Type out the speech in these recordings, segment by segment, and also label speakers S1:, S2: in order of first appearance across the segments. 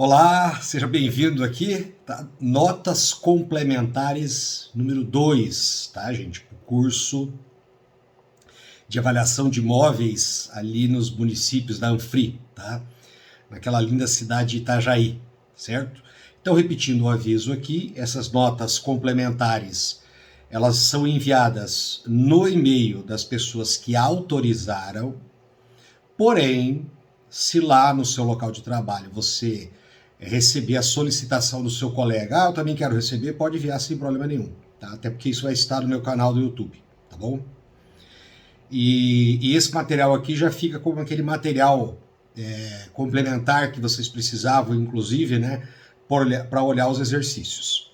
S1: Olá, seja bem-vindo aqui, tá? Notas complementares número 2, tá, gente? O curso de avaliação de imóveis ali nos municípios da Anfri, tá? Naquela linda cidade de Itajaí, certo? Então, repetindo o aviso aqui, essas notas complementares, elas são enviadas no e-mail das pessoas que autorizaram, porém, se lá no seu local de trabalho você receber a solicitação do seu colega, eu também quero receber, pode enviar sem problema nenhum, tá? Até porque isso vai estar no meu canal do YouTube, tá bom? E esse material aqui já fica como aquele material complementar que vocês precisavam, inclusive, né, para olhar os exercícios.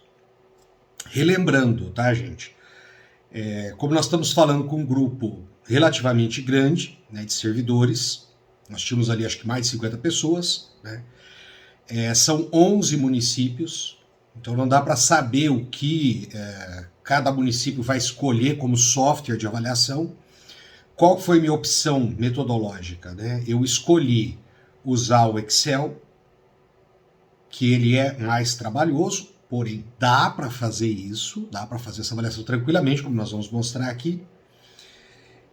S1: Relembrando, tá, gente? Como nós estamos falando com um grupo relativamente grande, né, de servidores, nós tínhamos ali acho que mais de 50 pessoas, né? São 11 municípios, então não dá para saber o que cada município vai escolher como software de avaliação. Qual foi minha opção metodológica, né? Eu escolhi usar o Excel, que ele é mais trabalhoso, porém dá para fazer isso, dá para fazer essa avaliação tranquilamente, como nós vamos mostrar aqui.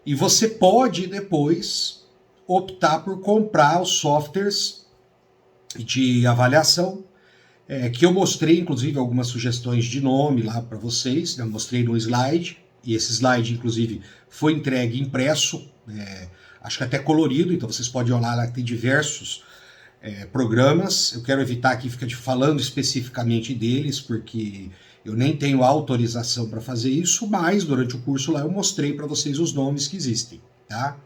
S1: E você pode depois optar por comprar os softwares de avaliação, que eu mostrei, inclusive, algumas sugestões de nome lá para vocês, né? Eu mostrei no slide, e esse slide, inclusive, foi entregue impresso, acho que até colorido, então vocês podem olhar lá que tem diversos programas. Eu quero evitar aqui ficar falando especificamente deles, porque eu nem tenho autorização para fazer isso, mas durante o curso lá eu mostrei para vocês os nomes que existem, tá?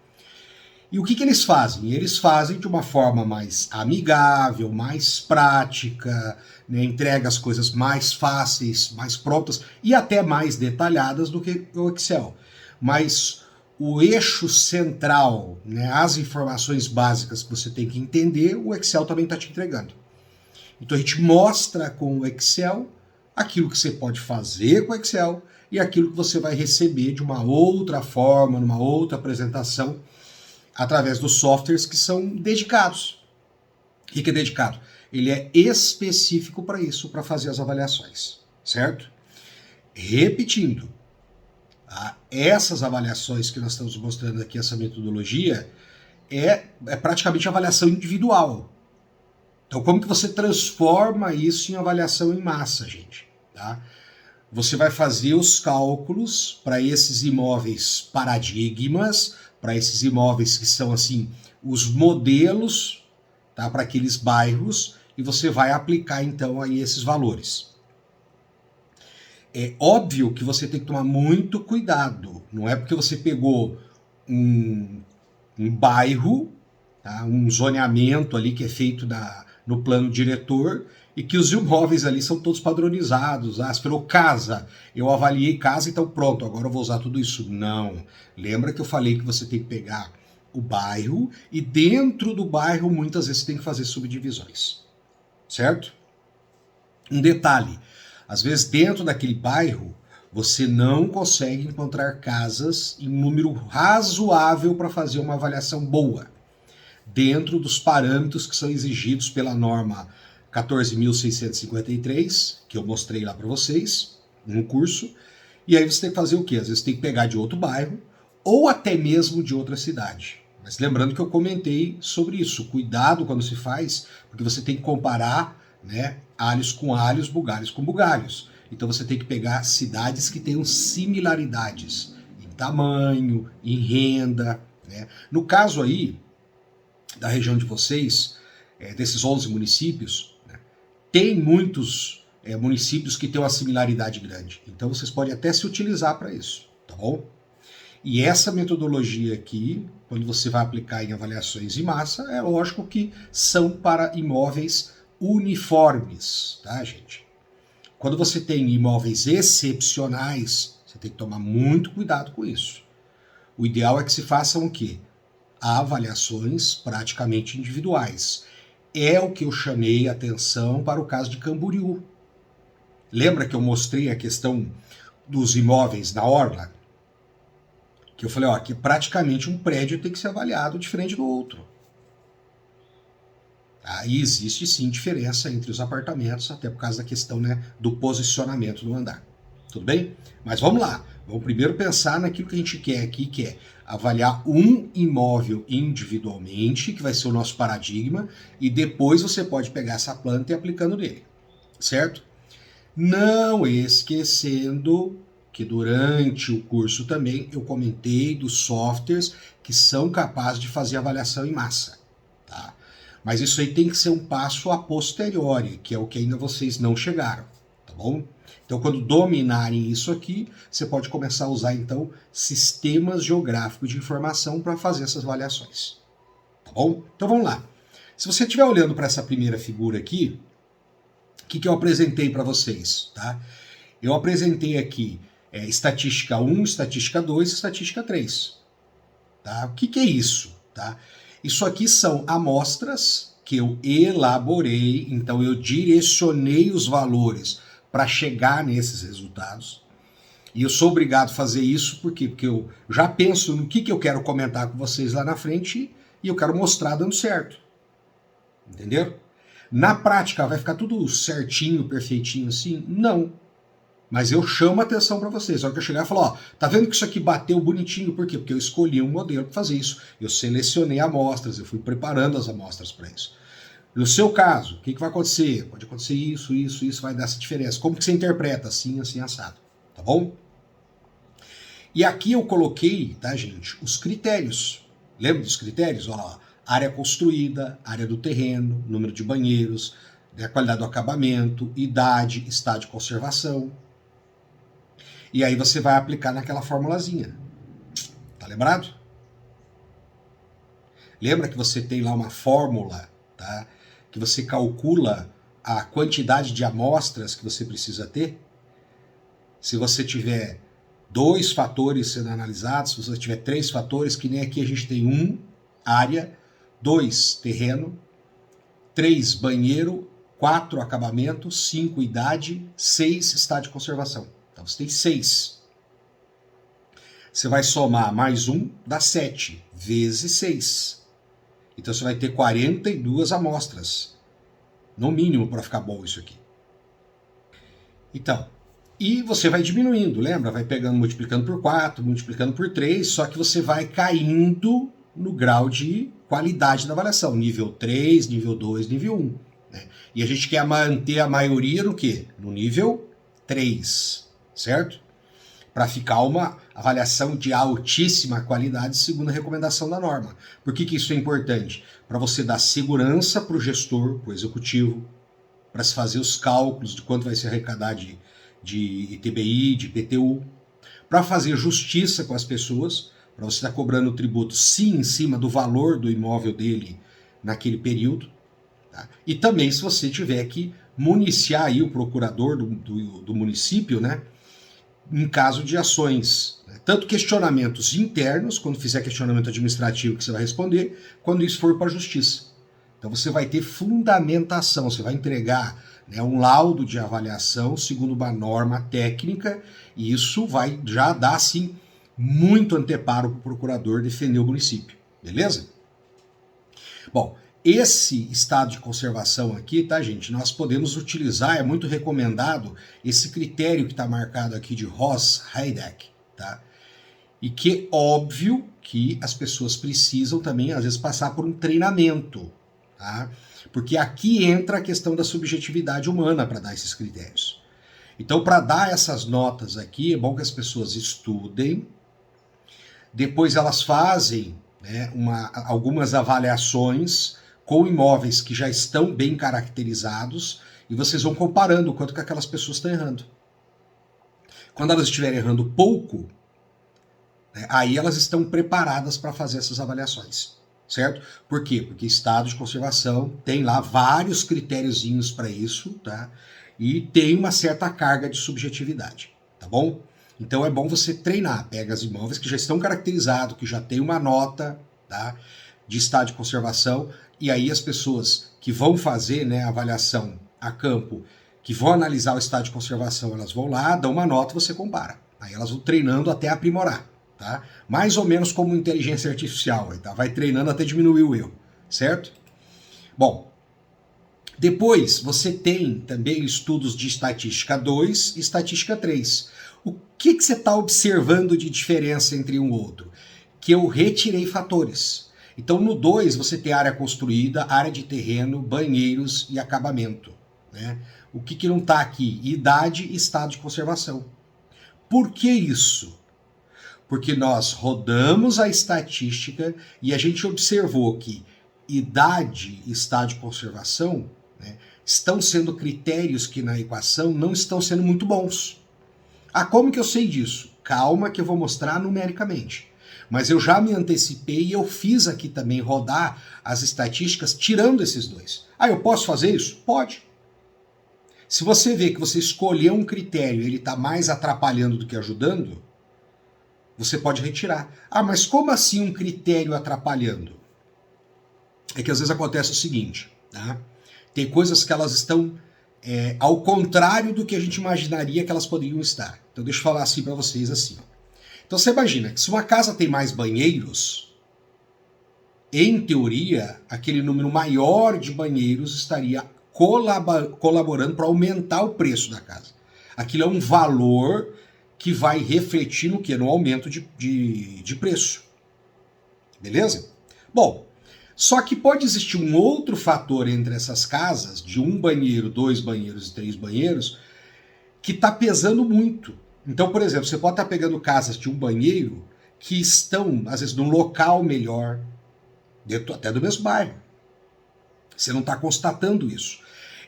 S1: E o que eles fazem? Eles fazem de uma forma mais amigável, mais prática, né? Entrega as coisas mais fáceis, mais prontas e até mais detalhadas do que o Excel. Mas o eixo central, né, as informações básicas que você tem que entender, o Excel também está te entregando. Então a gente mostra com o Excel aquilo que você pode fazer com o Excel e aquilo que você vai receber de uma outra forma, numa outra apresentação, através dos softwares que são dedicados. O que é dedicado? Ele é específico para isso, para fazer as avaliações, certo? Repetindo, essas avaliações que nós estamos mostrando aqui, essa metodologia, é praticamente avaliação individual. Então, como que você transforma isso em avaliação em massa, gente? Tá? Você vai fazer os cálculos para esses imóveis paradigmas, para esses imóveis que são assim os modelos, tá, para aqueles bairros, e você vai aplicar então aí esses valores. É óbvio que você tem que tomar muito cuidado, não é porque você pegou um bairro, tá, um zoneamento ali que é feito no plano diretor, e que os imóveis ali são todos padronizados. Você falou casa, eu avaliei casa, então pronto, agora eu vou usar tudo isso. Não. Lembra que eu falei que você tem que pegar o bairro e dentro do bairro muitas vezes você tem que fazer subdivisões. Certo? Um detalhe, às vezes dentro daquele bairro você não consegue encontrar casas em número razoável para fazer uma avaliação boa, dentro dos parâmetros que são exigidos pela norma 14.653, que eu mostrei lá para vocês no curso. E aí você tem que fazer o quê? Às vezes tem que pegar de outro bairro ou até mesmo de outra cidade. Mas lembrando que eu comentei sobre isso. Cuidado quando se faz, porque você tem que comparar, né, alhos com alhos, bugalhos com bugalhos. Então você tem que pegar cidades que tenham similaridades em tamanho, em renda, né? No caso aí da região de vocês, desses 11 municípios, tem muitos municípios que têm uma similaridade grande. Então vocês podem até se utilizar para isso, tá bom? E essa metodologia aqui, quando você vai aplicar em avaliações em massa, é lógico que são para imóveis uniformes, tá, gente? Quando você tem imóveis excepcionais, você tem que tomar muito cuidado com isso. O ideal é que se façam o quê? Avaliações praticamente individuais. É o que eu chamei a atenção para o caso de Camboriú. Lembra que eu mostrei a questão dos imóveis na orla? Que eu falei, que praticamente um prédio tem que ser avaliado diferente do outro. Aí existe sim diferença entre os apartamentos, até por causa da questão, né, do posicionamento do andar. Tudo bem? Mas vamos lá. Vamos primeiro pensar naquilo que a gente quer aqui, que é avaliar um imóvel individualmente, que vai ser o nosso paradigma, e depois você pode pegar essa planta e ir aplicando nele, certo? Não esquecendo que durante o curso também eu comentei dos softwares que são capazes de fazer avaliação em massa, tá? Mas isso aí tem que ser um passo a posteriori, que é o que ainda vocês não chegaram, tá bom? Então, quando dominarem isso aqui, você pode começar a usar, então, sistemas geográficos de informação para fazer essas avaliações, tá bom? Então, vamos lá. Se você estiver olhando para essa primeira figura aqui, o que eu apresentei para vocês, tá? Eu apresentei aqui estatística 1, estatística 2 e estatística 3. Tá? O que é isso? Tá? Isso aqui são amostras que eu elaborei, então eu direcionei os valores para chegar nesses resultados. E eu sou obrigado a fazer isso por quê? Porque eu já penso no que eu quero comentar com vocês lá na frente e eu quero mostrar dando certo. Entenderam? Na prática, vai ficar tudo certinho, perfeitinho assim? Não. Mas eu chamo a atenção para vocês. Na hora que eu chegar e falar, ó, tá vendo que isso aqui bateu bonitinho? Por quê? Porque eu escolhi um modelo para fazer isso. Eu selecionei amostras, eu fui preparando as amostras para isso. No seu caso, o que vai acontecer? Pode acontecer isso, vai dar essa diferença. Como que você interpreta? Assim, assim, assado. Tá bom? E aqui eu coloquei, tá, gente, os critérios. Lembra dos critérios? Ó, área construída, área do terreno, número de banheiros, a qualidade do acabamento, idade, estado de conservação. E aí você vai aplicar naquela formulazinha. Tá lembrado? Lembra que você tem lá uma fórmula, tá? Que você calcula a quantidade de amostras que você precisa ter? Se você tiver 2 fatores sendo analisados, se você tiver 3 fatores, que nem aqui a gente tem 1, área, 2, terreno, 3, banheiro, 4, acabamento, 5, idade, 6, estado de conservação. Então você tem 6. Você vai somar mais 1, dá 7, vezes 6. Então você vai ter 42 amostras, no mínimo, para ficar bom isso aqui. Então, e você vai diminuindo, lembra? Vai pegando, multiplicando por 4, multiplicando por 3, só que você vai caindo no grau de qualidade da avaliação. Nível 3, nível 2, nível 1. Né? E a gente quer manter a maioria no quê? No nível 3, certo? Para ficar uma avaliação de altíssima qualidade segundo a recomendação da norma. Por que isso é importante? Para você dar segurança para o gestor, para o executivo, para se fazer os cálculos de quanto vai se arrecadar de ITBI, de IPTU, para fazer justiça com as pessoas, para você estar cobrando o tributo sim em cima do valor do imóvel dele naquele período, tá? E também se você tiver que municiar aí o procurador do município, né, em caso de ações, né, tanto questionamentos internos, quando fizer questionamento administrativo que você vai responder, quando isso for para a justiça. Então você vai ter fundamentação, você vai entregar, né, um laudo de avaliação segundo uma norma técnica, e isso vai já dar, assim, muito anteparo para o procurador defender o município, beleza? Bom, esse estado de conservação aqui, tá, gente, nós podemos utilizar, é muito recomendado, esse critério que está marcado aqui de Ross-Heideck, tá? E que, óbvio, que as pessoas precisam também, às vezes, passar por um treinamento, tá? Porque aqui entra a questão da subjetividade humana para dar esses critérios. Então, para dar essas notas aqui, é bom que as pessoas estudem, depois elas fazem, né, algumas avaliações com imóveis que já estão bem caracterizados e vocês vão comparando o quanto que aquelas pessoas estão errando. Quando elas estiverem errando pouco, né, aí elas estão preparadas para fazer essas avaliações. Certo? Por quê? Porque estado de conservação tem lá vários critériozinhos para isso, tá? E tem uma certa carga de subjetividade, tá bom? Então é bom você treinar, pega os imóveis que já estão caracterizados, que já tem uma nota, tá, de estado de conservação, e aí as pessoas que vão fazer, né, a avaliação a campo, que vão analisar o estado de conservação, elas vão lá, dão uma nota e você compara. Aí elas vão treinando até aprimorar. Tá? Mais ou menos como inteligência artificial, tá? Vai treinando até diminuir o erro, certo? Bom, Depois, você tem também estudos de estatística 2 e estatística 3. O que você está observando de diferença entre um e outro? Que eu retirei fatores. Então, no 2, você tem área construída, área de terreno, banheiros e acabamento. Né? O que não está aqui? Idade e estado de conservação. Por que isso? Porque nós rodamos a estatística e a gente observou que idade e estado de conservação, né, estão sendo critérios que na equação não estão sendo muito bons. Ah, como que eu sei disso? Calma que eu vou mostrar numericamente. Mas eu já me antecipei e eu fiz aqui também rodar as estatísticas tirando esses dois. Ah, eu posso fazer isso? Pode. Se você vê que você escolheu um critério e ele está mais atrapalhando do que ajudando, você pode retirar. Ah, mas como assim um critério atrapalhando? É que às vezes acontece o seguinte, tá? Tem coisas que elas estão ao contrário do que a gente imaginaria que elas poderiam estar. Então deixa eu falar assim para vocês assim. Então você imagina que se uma casa tem mais banheiros, em teoria, aquele número maior de banheiros estaria colaborando para aumentar o preço da casa. Aquilo é um valor que vai refletir no que? No aumento de preço. Beleza? Bom, só que pode existir um outro fator entre essas casas, de 1 banheiro, 2 banheiros e 3 banheiros, que está pesando muito. Então, por exemplo, você pode estar pegando casas de 1 banheiro que estão, às vezes, num local melhor, dentro até do mesmo bairro. Você não está constatando isso.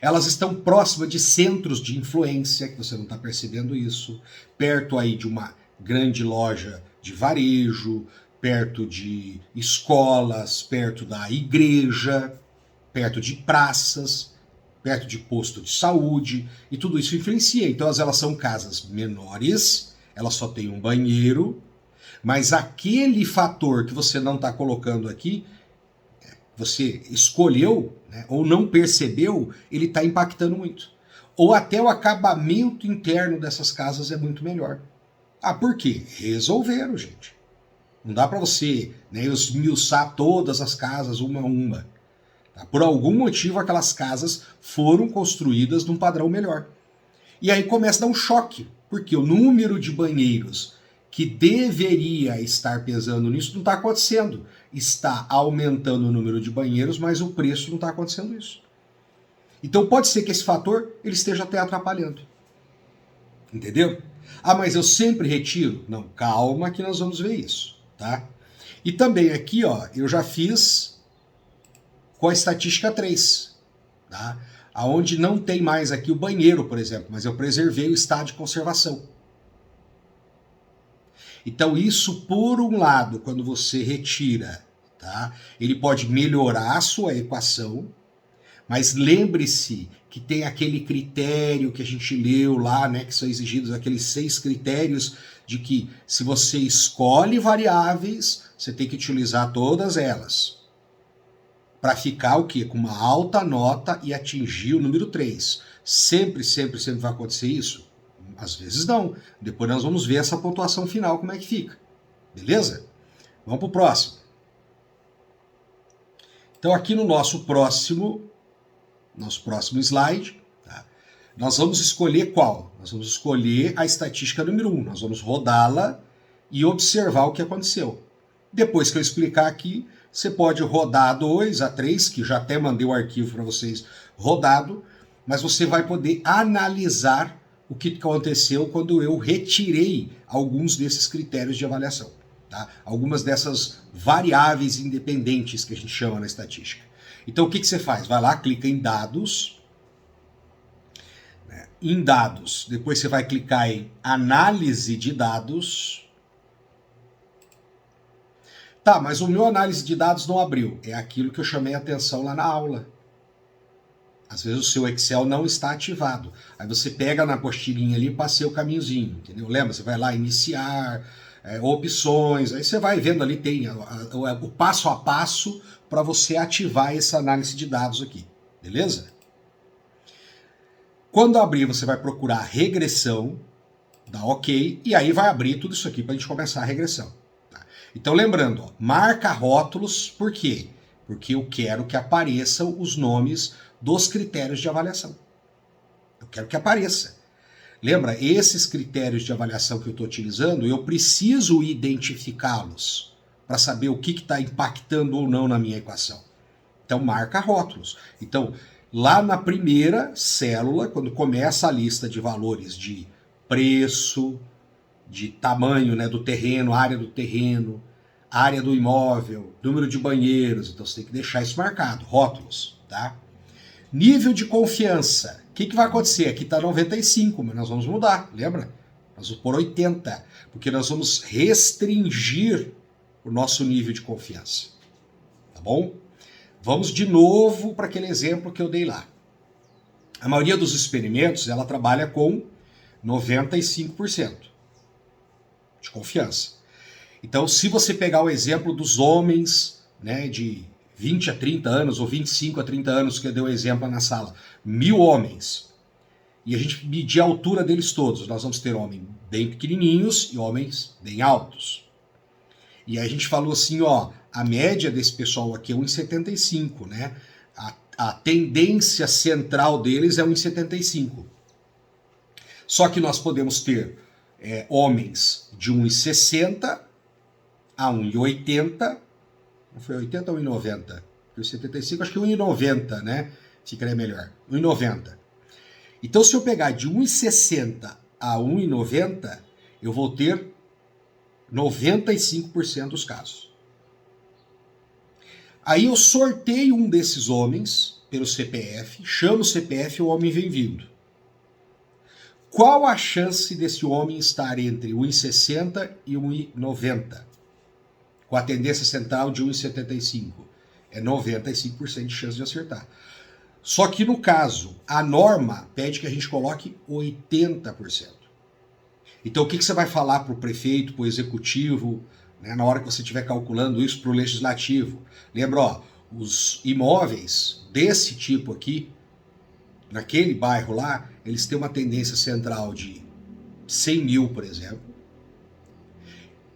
S1: Elas estão próximas de centros de influência, que você não está percebendo isso, perto aí de uma grande loja de varejo, perto de escolas, perto da igreja, perto de praças, perto de posto de saúde, e tudo isso influencia. Então elas são casas menores, elas só têm um banheiro, mas aquele fator que você não está colocando aqui, você escolheu, né, ou não percebeu, ele está impactando muito. Ou até o acabamento interno dessas casas é muito melhor. Ah, por quê? Resolveram, gente. Não dá para você, né, esmiuçar todas as casas uma a uma. Tá? Por algum motivo, aquelas casas foram construídas num padrão melhor. E aí começa a dar um choque, porque o número de banheiros que deveria estar pesando nisso não está acontecendo. Está aumentando o número de banheiros, mas o preço não está acontecendo isso. Então pode ser que esse fator ele esteja até atrapalhando. Entendeu? Ah, mas eu sempre retiro? Não, calma que nós vamos ver isso, tá? E também aqui, ó, eu já fiz com a estatística 3, tá? Aonde não tem mais aqui o banheiro, por exemplo, mas eu preservei o estado de conservação. Então isso, por um lado, quando você retira, tá? Ele pode melhorar a sua equação, mas lembre-se que tem aquele critério que a gente leu lá, né, que são exigidos aqueles 6 critérios de que se você escolhe variáveis, você tem que utilizar todas elas para ficar o quê? Com uma alta nota e atingir o número 3. Sempre vai acontecer isso? Às vezes não. Depois nós vamos ver essa pontuação final, como é que fica. Beleza? Vamos para o próximo. Então aqui no nosso próximo slide, tá? Nós vamos escolher qual? Nós vamos escolher a estatística número 1. Nós vamos rodá-la e observar o que aconteceu. Depois que eu explicar aqui, você pode rodar a 2, a 3, que já até mandei o arquivo para vocês rodado, mas você vai poder analisar o que aconteceu quando eu retirei alguns desses critérios de avaliação. Tá? Algumas dessas variáveis independentes que a gente chama na estatística. Então o que você faz? Vai lá, clica em dados, né? Em dados, depois você vai clicar em análise de dados. Tá, mas o meu análise de dados não abriu. É aquilo que eu chamei a atenção lá na aula. Às vezes o seu Excel não está ativado. Aí você pega na apostilinha ali e passei o caminhozinho, entendeu? Lembra? Você vai lá, iniciar, opções, aí você vai vendo ali, tem o passo a passo para você ativar essa análise de dados aqui, beleza? Quando abrir, você vai procurar regressão, dá OK, e aí vai abrir tudo isso aqui para a gente começar a regressão. Tá? Então lembrando, ó, marca rótulos, por quê? porque eu quero que apareçam os nomes dos critérios de avaliação. Eu quero que apareça. Lembra, esses critérios de avaliação que eu estou utilizando, eu preciso identificá-los para saber o que está impactando ou não na minha equação. Então, marca rótulos. Então, lá na primeira célula, quando começa a lista de valores de preço, de tamanho, né, do terreno, área do imóvel, número de banheiros, então você tem que deixar isso marcado, rótulos, tá? Nível de confiança. O que vai acontecer? Aqui está 95, mas nós vamos mudar, lembra? Nós vamos pôr 80, porque nós vamos restringir o nosso nível de confiança. Tá bom? Vamos de novo para aquele exemplo que eu dei lá. A maioria dos experimentos, ela trabalha com 95% de confiança. Então, se você pegar o exemplo dos homens, né, de 20 a 30 anos, ou 25 a 30 anos, que eu dei o exemplo na sala, 1000 homens, e a gente medir a altura deles todos, nós vamos ter homens bem pequenininhos e homens bem altos. E aí a gente falou assim, ó, a média desse pessoal aqui é 1,75, né? A tendência central deles é 1,75. Só que nós podemos ter homens de 1,60 a 1,80, não foi 80 ou 1,90? Porque 75 acho que 1,90, né? Ficaria melhor. 1,90. Então, se eu pegar de 1,60 a 1,90, eu vou ter 95% dos casos. Aí eu sorteio um desses homens pelo CPF, chamo o CPF e o homem vem vindo. Qual a chance desse homem estar entre 1,60 e 1,90? Com a tendência central de 1,75. É 95% de chance de acertar. Só que no caso, a norma pede que a gente coloque 80%. Então o que você vai falar para o prefeito, para o executivo, né, na hora que você estiver calculando isso para o legislativo? Lembra, ó, os imóveis desse tipo aqui, naquele bairro lá, eles têm uma tendência central de 100 mil, por exemplo.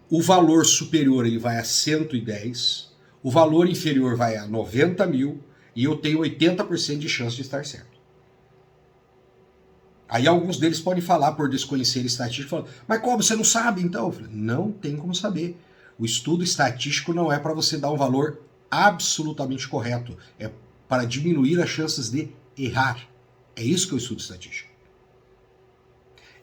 S1: O valor superior ele vai a 110, o valor inferior vai a 90 mil e eu tenho 80% de chance de estar certo. Aí alguns deles podem falar por desconhecer estatística, falam, mas como, você não sabe então? Eu falei, não tem como saber. O estudo estatístico não é para você dar um valor absolutamente correto, é para diminuir as chances de errar. É isso que é o estudo estatístico.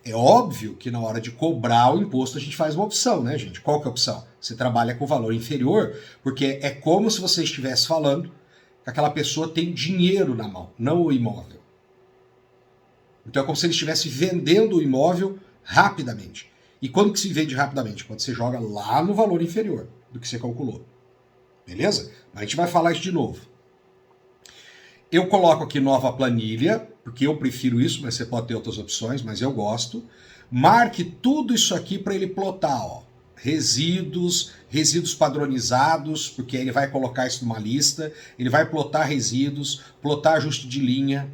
S1: É óbvio que na hora de cobrar o imposto a gente faz uma opção, né, gente? Qual que é a opção? Você trabalha com valor inferior, porque é como se você estivesse falando que aquela pessoa tem dinheiro na mão, não o imóvel. Então é como se ele estivesse vendendo o imóvel rapidamente. E quando que se vende rapidamente? Quando você joga lá no valor inferior do que você calculou. Beleza? Mas a gente vai falar isso de novo. Eu coloco aqui nova planilha, porque eu prefiro isso, mas você pode ter outras opções, mas eu gosto. Marque tudo isso aqui para ele plotar, ó. Resíduos padronizados, porque ele vai colocar isso numa lista, ele vai plotar resíduos, plotar ajuste de linha,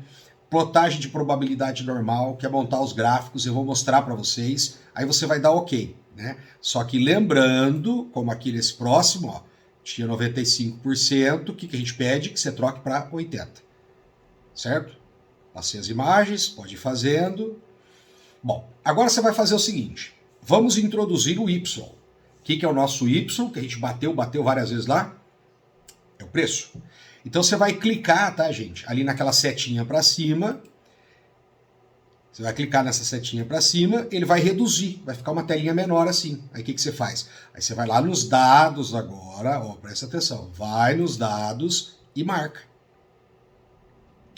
S1: plotagem de probabilidade normal, que é montar os gráficos, eu vou mostrar para vocês, aí você vai dar ok, né? Só que lembrando, como aqui nesse próximo, ó, tinha 95%, o que a gente pede? Que você troque para 80%, certo? Passei as imagens, pode ir fazendo. Bom, agora você vai fazer o seguinte, vamos introduzir o Y. O que é o nosso Y, que a gente bateu várias vezes lá? É o preço. Então você vai clicar, tá, gente? Ali naquela setinha para cima. Você vai clicar nessa setinha para cima, ele vai reduzir, vai ficar uma telinha menor assim. Aí o que você faz? Aí você vai lá nos dados agora, ó, presta atenção. Vai nos dados e marca.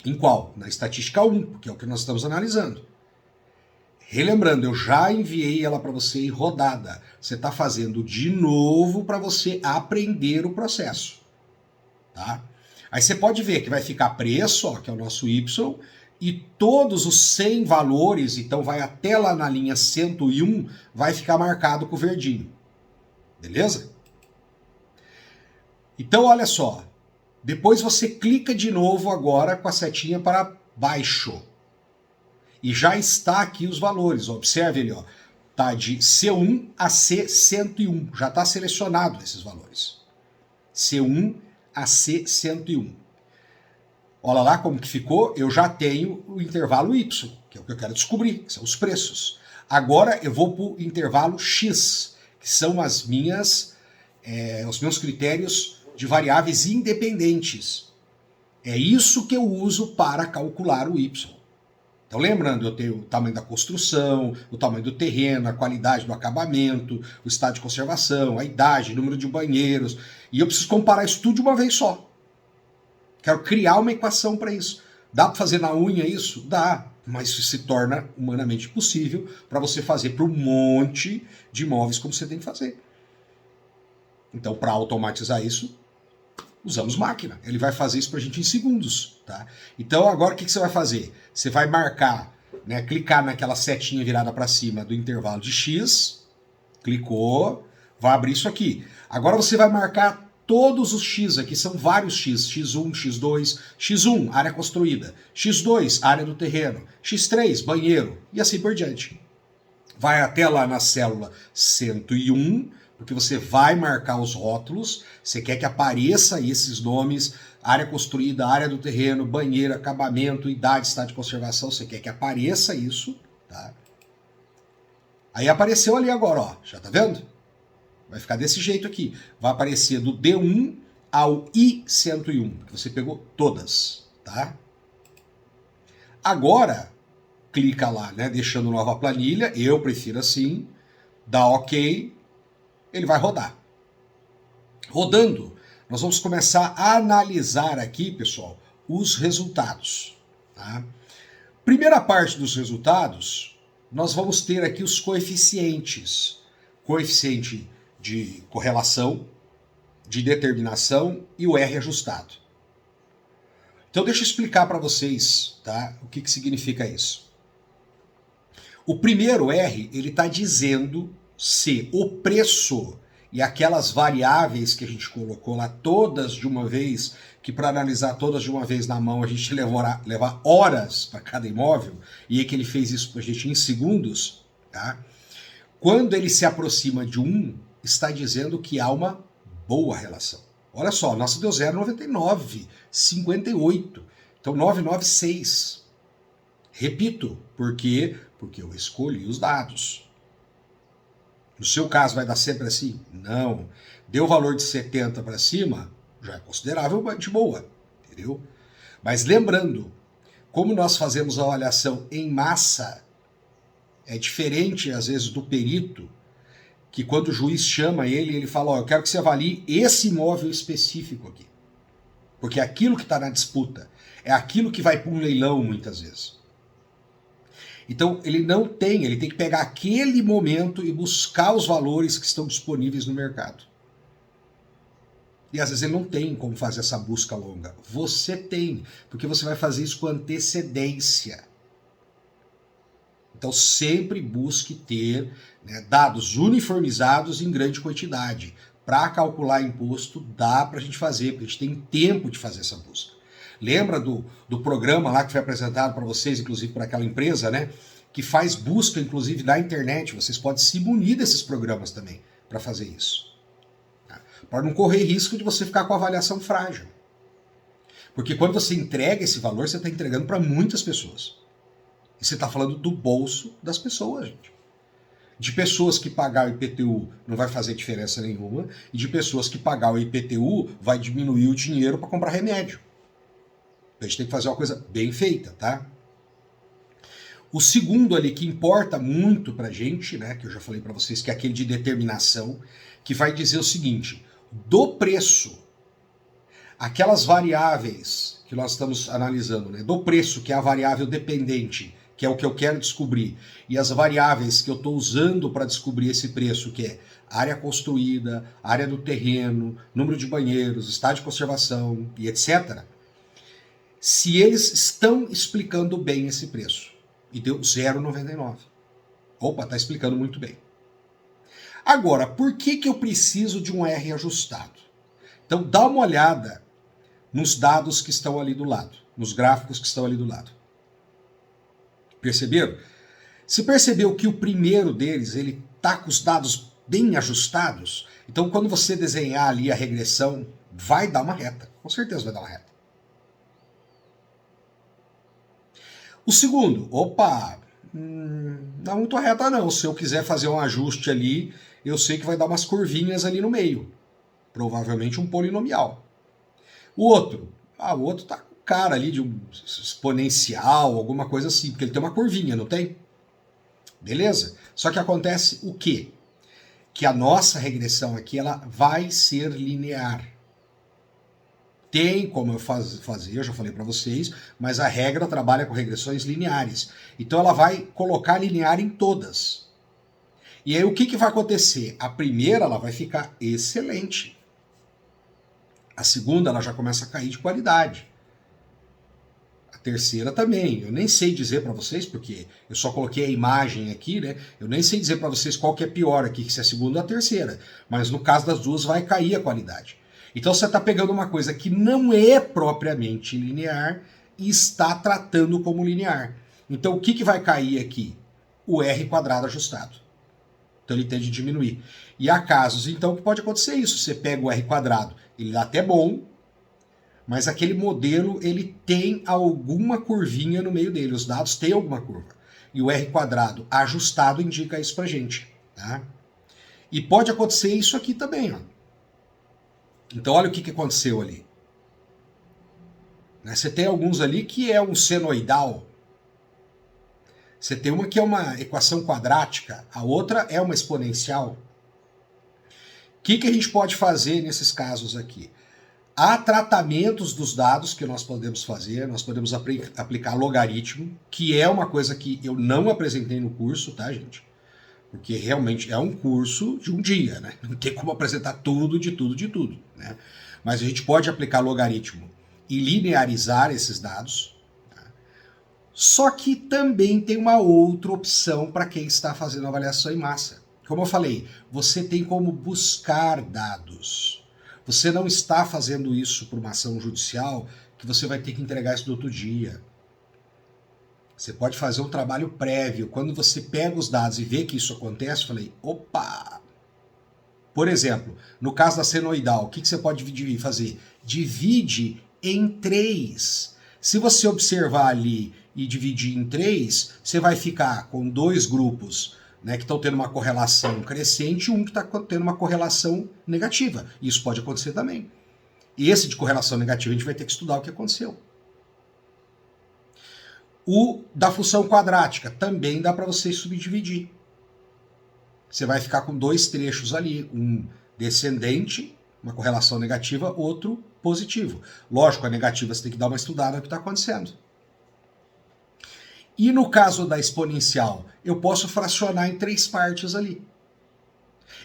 S1: Em qual? Na estatística 1, porque é o que nós estamos analisando. Relembrando, eu já enviei ela para você em rodada. Você está fazendo de novo para você aprender o processo. Tá? Aí você pode ver que vai ficar preço, ó, que é o nosso Y, e todos os 100 valores, então vai até lá na linha 101, vai ficar marcado com o verdinho. Beleza? Então olha só, depois você clica de novo agora com a setinha para baixo. E já está aqui os valores, observe ali, ó, tá de C1 a C101, já está selecionado esses valores. C1 a C101. Olha lá como que ficou, eu já tenho o intervalo Y, que é o que eu quero descobrir, que são os preços. Agora eu vou para o intervalo X, que são os meus critérios de variáveis independentes. É isso que eu uso para calcular o Y. Então lembrando, eu tenho o tamanho da construção, o tamanho do terreno, a qualidade do acabamento, o estado de conservação, a idade, o número de banheiros, e eu preciso comparar isso tudo de uma vez só. Quero criar uma equação para isso. Dá para fazer na unha isso? Dá, mas isso se torna humanamente possível para você fazer para um monte de imóveis como você tem que fazer. Então, para automatizar isso, usamos máquina. Ele vai fazer isso para a gente em segundos. Tá? Então, agora o que você vai fazer? Você vai marcar, né, clicar naquela setinha virada para cima do intervalo de X, clicou, vai abrir isso aqui. Agora você vai marcar todos os X aqui, são vários X, X1, X2, X1, área construída, X2, área do terreno, X3, banheiro, e assim por diante. Vai até lá na célula 101, porque você vai marcar os rótulos, você quer que apareça esses nomes, área construída, área do terreno, banheiro, acabamento, idade, estado de conservação, você quer que apareça isso, tá? Aí apareceu ali agora, ó, já tá vendo? Vai ficar desse jeito aqui. Vai aparecer do D1 ao I101, que você pegou todas, tá? Agora, clica lá, né, deixando nova planilha, eu prefiro assim, dá OK, ele vai rodar. Rodando, nós vamos começar a analisar aqui, pessoal, os resultados, tá? Primeira parte dos resultados, nós vamos ter aqui os coeficientes. Coeficiente de correlação, de determinação e o R ajustado. Então deixa eu explicar para vocês, tá, o que significa isso. O primeiro R, ele está dizendo se o preço e aquelas variáveis que a gente colocou lá todas de uma vez, que para analisar todas de uma vez na mão a gente levar horas para cada imóvel, e é que ele fez isso para a gente em segundos, tá? Quando ele se aproxima de 1, está dizendo que há uma boa relação. Olha só, nossa deu 0,99, 58. Então 996. Repito, por quê? Porque eu escolhi os dados. No seu caso vai dar sempre assim? Não. Deu valor de 70 para cima, já é consideravelmente boa, entendeu? Mas lembrando, como nós fazemos a avaliação em massa, é diferente às vezes do perito, que quando o juiz chama ele, ele fala, ó, eu quero que você avalie esse imóvel específico aqui. Porque é aquilo que está na disputa, é aquilo que vai para um leilão muitas vezes. Então ele tem que pegar aquele momento e buscar os valores que estão disponíveis no mercado. E às vezes ele não tem como fazer essa busca longa. Você tem, porque você vai fazer isso com antecedência. Então sempre busque ter, né, dados uniformizados em grande quantidade. Para calcular imposto dá para a gente fazer, porque a gente tem tempo de fazer essa busca. Lembra do programa lá que foi apresentado para vocês, inclusive para aquela empresa, né, que faz busca inclusive na internet. Vocês podem se munir desses programas também para fazer isso. Tá? Para não correr risco de você ficar com a avaliação frágil. Porque quando você entrega esse valor, você está entregando para muitas pessoas. E você está falando do bolso das pessoas, gente. De pessoas que pagar o IPTU não vai fazer diferença nenhuma, e de pessoas que pagar o IPTU vai diminuir o dinheiro para comprar remédio. A gente tem que fazer uma coisa bem feita, tá? O segundo ali que importa muito para a gente, né, que eu já falei para vocês, que é aquele de determinação, que vai dizer o seguinte, do preço, aquelas variáveis que nós estamos analisando, né, do preço, que é a variável dependente, que é o que eu quero descobrir, e as variáveis que eu estou usando para descobrir esse preço, que é área construída, área do terreno, número de banheiros, estado de conservação e etc., se eles estão explicando bem esse preço, e deu 0,99. Opa, está explicando muito bem. Agora, por que eu preciso de um R ajustado? Então, dá uma olhada nos dados que estão ali do lado, nos gráficos que estão ali do lado. Perceberam? Se percebeu que o primeiro deles, ele está com os dados bem ajustados, então quando você desenhar ali a regressão, vai dar uma reta. Com certeza vai dar uma reta. O segundo, não muito reta não. Se eu quiser fazer um ajuste ali, eu sei que vai dar umas curvinhas ali no meio. Provavelmente um polinomial. O outro tá com cara ali de um exponencial, alguma coisa assim, porque ele tem uma curvinha, não tem? Beleza? Só que acontece o quê? Que a nossa regressão aqui ela vai ser linear. Tem como eu fazer, eu já falei para vocês, mas a regra trabalha com regressões lineares. Então ela vai colocar linear em todas. E aí o que vai acontecer? A primeira ela vai ficar excelente. A segunda ela já começa a cair de qualidade. A terceira também. Eu nem sei dizer para vocês, porque eu só coloquei a imagem aqui, né? Eu nem sei dizer para vocês qual que é pior aqui, se é a segunda ou a terceira. Mas no caso das duas vai cair a qualidade. Então você está pegando uma coisa que não é propriamente linear e está tratando como linear. Então o que vai cair aqui? O r quadrado ajustado. Então ele tende a diminuir. E há casos então que pode acontecer isso. Você pega o r quadrado, ele dá até bom, mas aquele modelo ele tem alguma curvinha no meio dele. Os dados têm alguma curva. E o r quadrado ajustado indica isso pra gente. Tá? E pode acontecer isso aqui também, ó. Então olha o que aconteceu ali. Você tem alguns ali que é um senoidal. Você tem uma que é uma equação quadrática, a outra é uma exponencial. O que a gente pode fazer nesses casos aqui? Há tratamentos dos dados que nós podemos fazer, nós podemos aplicar logaritmo, que é uma coisa que eu não apresentei no curso, tá, gente? Porque realmente é um curso de um dia, né? Não tem como apresentar tudo, né? Mas a gente pode aplicar logaritmo e linearizar esses dados. Tá? Só que também tem uma outra opção para quem está fazendo avaliação em massa. Como eu falei, você tem como buscar dados. Você não está fazendo isso por uma ação judicial que você vai ter que entregar isso no outro dia. Você pode fazer um trabalho prévio. Quando você pega os dados e vê que isso acontece, eu falei, opa! Por exemplo, no caso da senoidal, o que você pode fazer? Divide em 3. Se você observar ali e dividir em 3, você vai ficar com dois grupos, né, que estão tendo uma correlação crescente e um que está tendo uma correlação negativa. Isso pode acontecer também. E esse de correlação negativa a gente vai ter que estudar o que aconteceu. O da função quadrática também dá para você subdividir. Você vai ficar com dois trechos ali, um descendente, uma correlação negativa, outro positivo. Lógico, a negativa você tem que dar uma estudada no que está acontecendo. E no caso da exponencial, eu posso fracionar em 3 partes ali.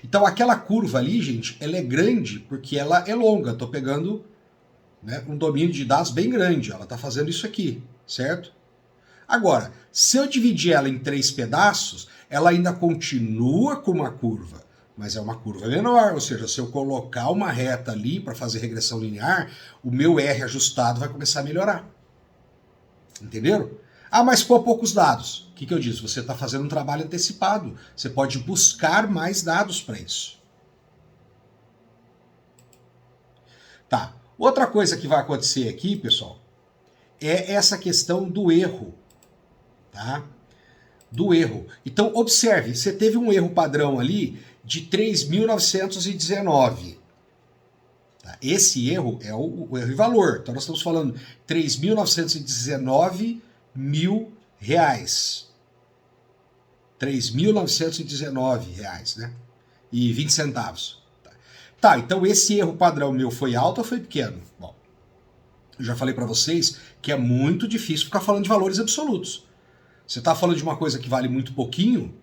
S1: Então aquela curva ali, gente, ela é grande porque ela é longa. Estou pegando, né, um domínio de dados bem grande. Ela está fazendo isso aqui, certo? Agora, se eu dividir ela em 3 pedaços, ela ainda continua com uma curva, mas é uma curva menor, ou seja, se eu colocar uma reta ali para fazer regressão linear, o meu R ajustado vai começar a melhorar. Entenderam? Mas com poucos dados. O que eu disse? Você está fazendo um trabalho antecipado. Você pode buscar mais dados para isso. Tá. Outra coisa que vai acontecer aqui, pessoal, é essa questão do erro. Tá? Do erro. Então, observe, você teve um erro padrão ali de 3.919. Tá? Esse erro é o erro em valor. Então, nós estamos falando 3.919 mil reais. 3.919 reais, né? E 20 centavos. Tá, então esse erro padrão meu foi alto ou foi pequeno? Bom, eu já falei para vocês que é muito difícil ficar falando de valores absolutos. Você está falando de uma coisa que vale muito pouquinho,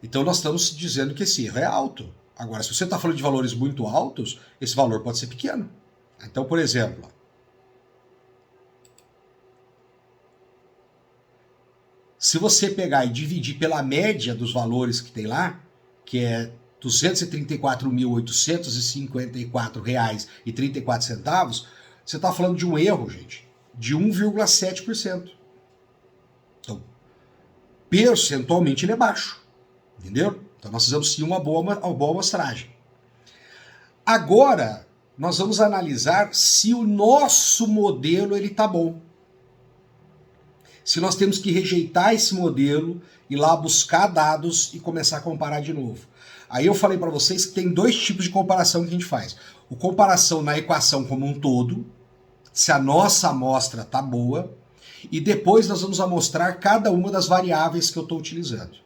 S1: então nós estamos dizendo que esse erro é alto. Agora, se você está falando de valores muito altos, esse valor pode ser pequeno. Então, por exemplo, se você pegar e dividir pela média dos valores que tem lá, que é R$ 234.854,34, você está falando de um erro, gente, de 1,7%. Então, percentualmente ele é baixo. Entendeu? Então nós fizemos sim uma boa amostragem. Agora, nós vamos analisar se o nosso modelo ele tá bom. Se nós temos que rejeitar esse modelo, ir lá buscar dados e começar a comparar de novo. Aí eu falei para vocês que tem dois tipos de comparação que a gente faz. O comparação na equação como um todo, se a nossa amostra tá boa, e depois nós vamos amostrar cada uma das variáveis que eu estou utilizando.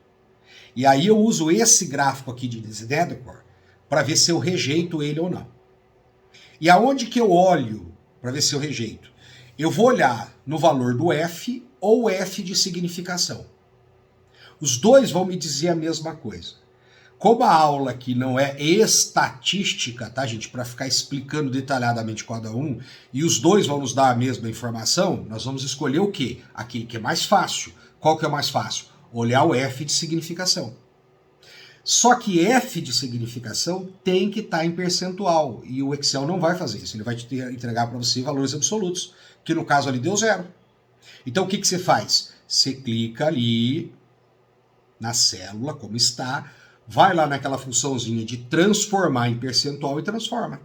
S1: E aí eu uso esse gráfico aqui de Snedeker para ver se eu rejeito ele ou não. E aonde que eu olho para ver se eu rejeito? Eu vou olhar no valor do F ou F de significação. Os dois vão me dizer a mesma coisa. Como a aula aqui não é estatística, tá, gente? Para ficar explicando detalhadamente cada um, e os dois vão nos dar a mesma informação, nós vamos escolher o quê? Aquele que é mais fácil. Qual que é o mais fácil? Olhar o F de significação. Só que F de significação tem que estar em percentual, e o Excel não vai fazer isso, ele vai te entregar para você valores absolutos, que no caso ali deu 0. Então o que você faz? Você clica ali na célula, como está, vai lá naquela funçãozinha de transformar em percentual e transforma.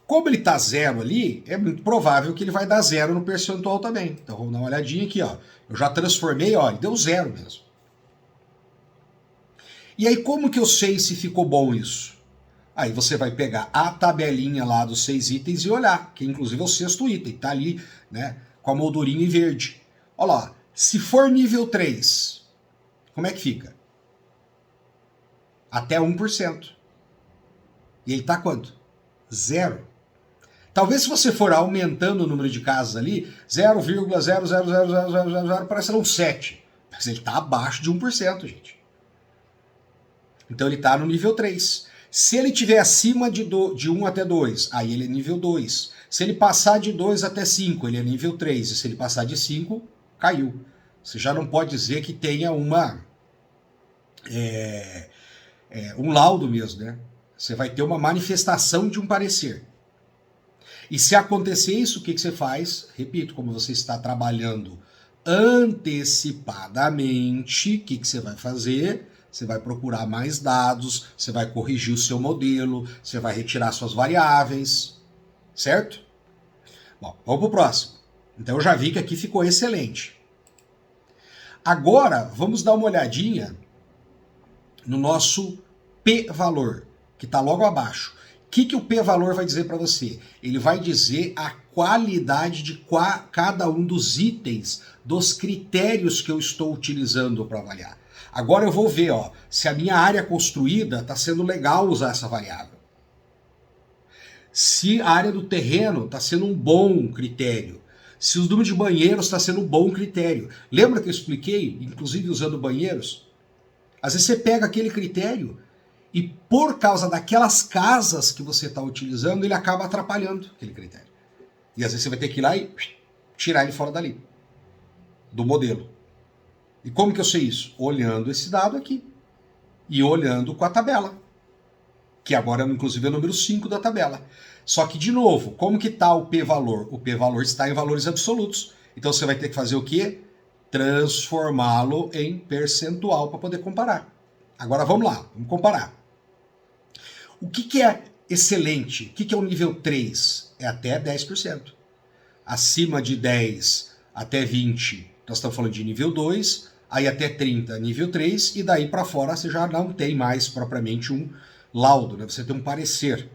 S1: Como ele está 0 ali, é muito provável que ele vai dar 0 no percentual também. Então vamos dar uma olhadinha aqui, ó. Eu já transformei, ó, e deu 0 mesmo. E aí como que eu sei se ficou bom isso? Aí você vai pegar a tabelinha lá dos 6 itens e olhar, que inclusive é o 6º item, tá ali, né, com a moldurinha em verde. Olha lá, se for nível 3, como é que fica? Até 1%. E ele tá quanto? 0. Talvez se você for aumentando o número de casas ali, 0,0000000 parece um 7. Mas ele tá abaixo de 1%, gente. Então ele está no nível 3. Se ele estiver acima de 1 até 2, aí ele é nível 2. Se ele passar de 2 até 5, ele é nível 3. E se ele passar de 5, caiu. Você já não pode dizer que tenha um laudo mesmo, né? Você vai ter uma manifestação de um parecer. E se acontecer isso, o que você faz? Repito, como você está trabalhando antecipadamente, o que você vai fazer? Você vai procurar mais dados, você vai corrigir o seu modelo, você vai retirar suas variáveis, certo? Bom, vamos para o próximo. Então eu já vi que aqui ficou excelente. Agora, vamos dar uma olhadinha no nosso p-valor, que está logo abaixo. O que o p-valor vai dizer para você? Ele vai dizer a qualidade de cada um dos itens, dos critérios que eu estou utilizando para avaliar. Agora eu vou ver, ó, se a minha área construída está sendo legal usar essa variável. Se a área do terreno está sendo um bom critério. Se o número de banheiros está sendo um bom critério. Lembra que eu expliquei, inclusive usando banheiros? Às vezes você pega aquele critério e por causa daquelas casas que você está utilizando, ele acaba atrapalhando aquele critério. E às vezes você vai ter que ir lá e tirar ele fora dali, do modelo. E como que eu sei isso? Olhando esse dado aqui. E olhando com a tabela. Que agora, inclusive, é o número 5 da tabela. Só que, de novo, como que está o p-valor? O p-valor está em valores absolutos. Então você vai ter que fazer o quê? Transformá-lo em percentual para poder comparar. Agora vamos lá, vamos comparar. O que é excelente? O que é o nível 3? É até 10%. Acima de 10 até 20, nós estamos falando de nível 2, aí até 30, nível 3, e daí para fora você já não tem mais propriamente um laudo, né? Você tem um parecer.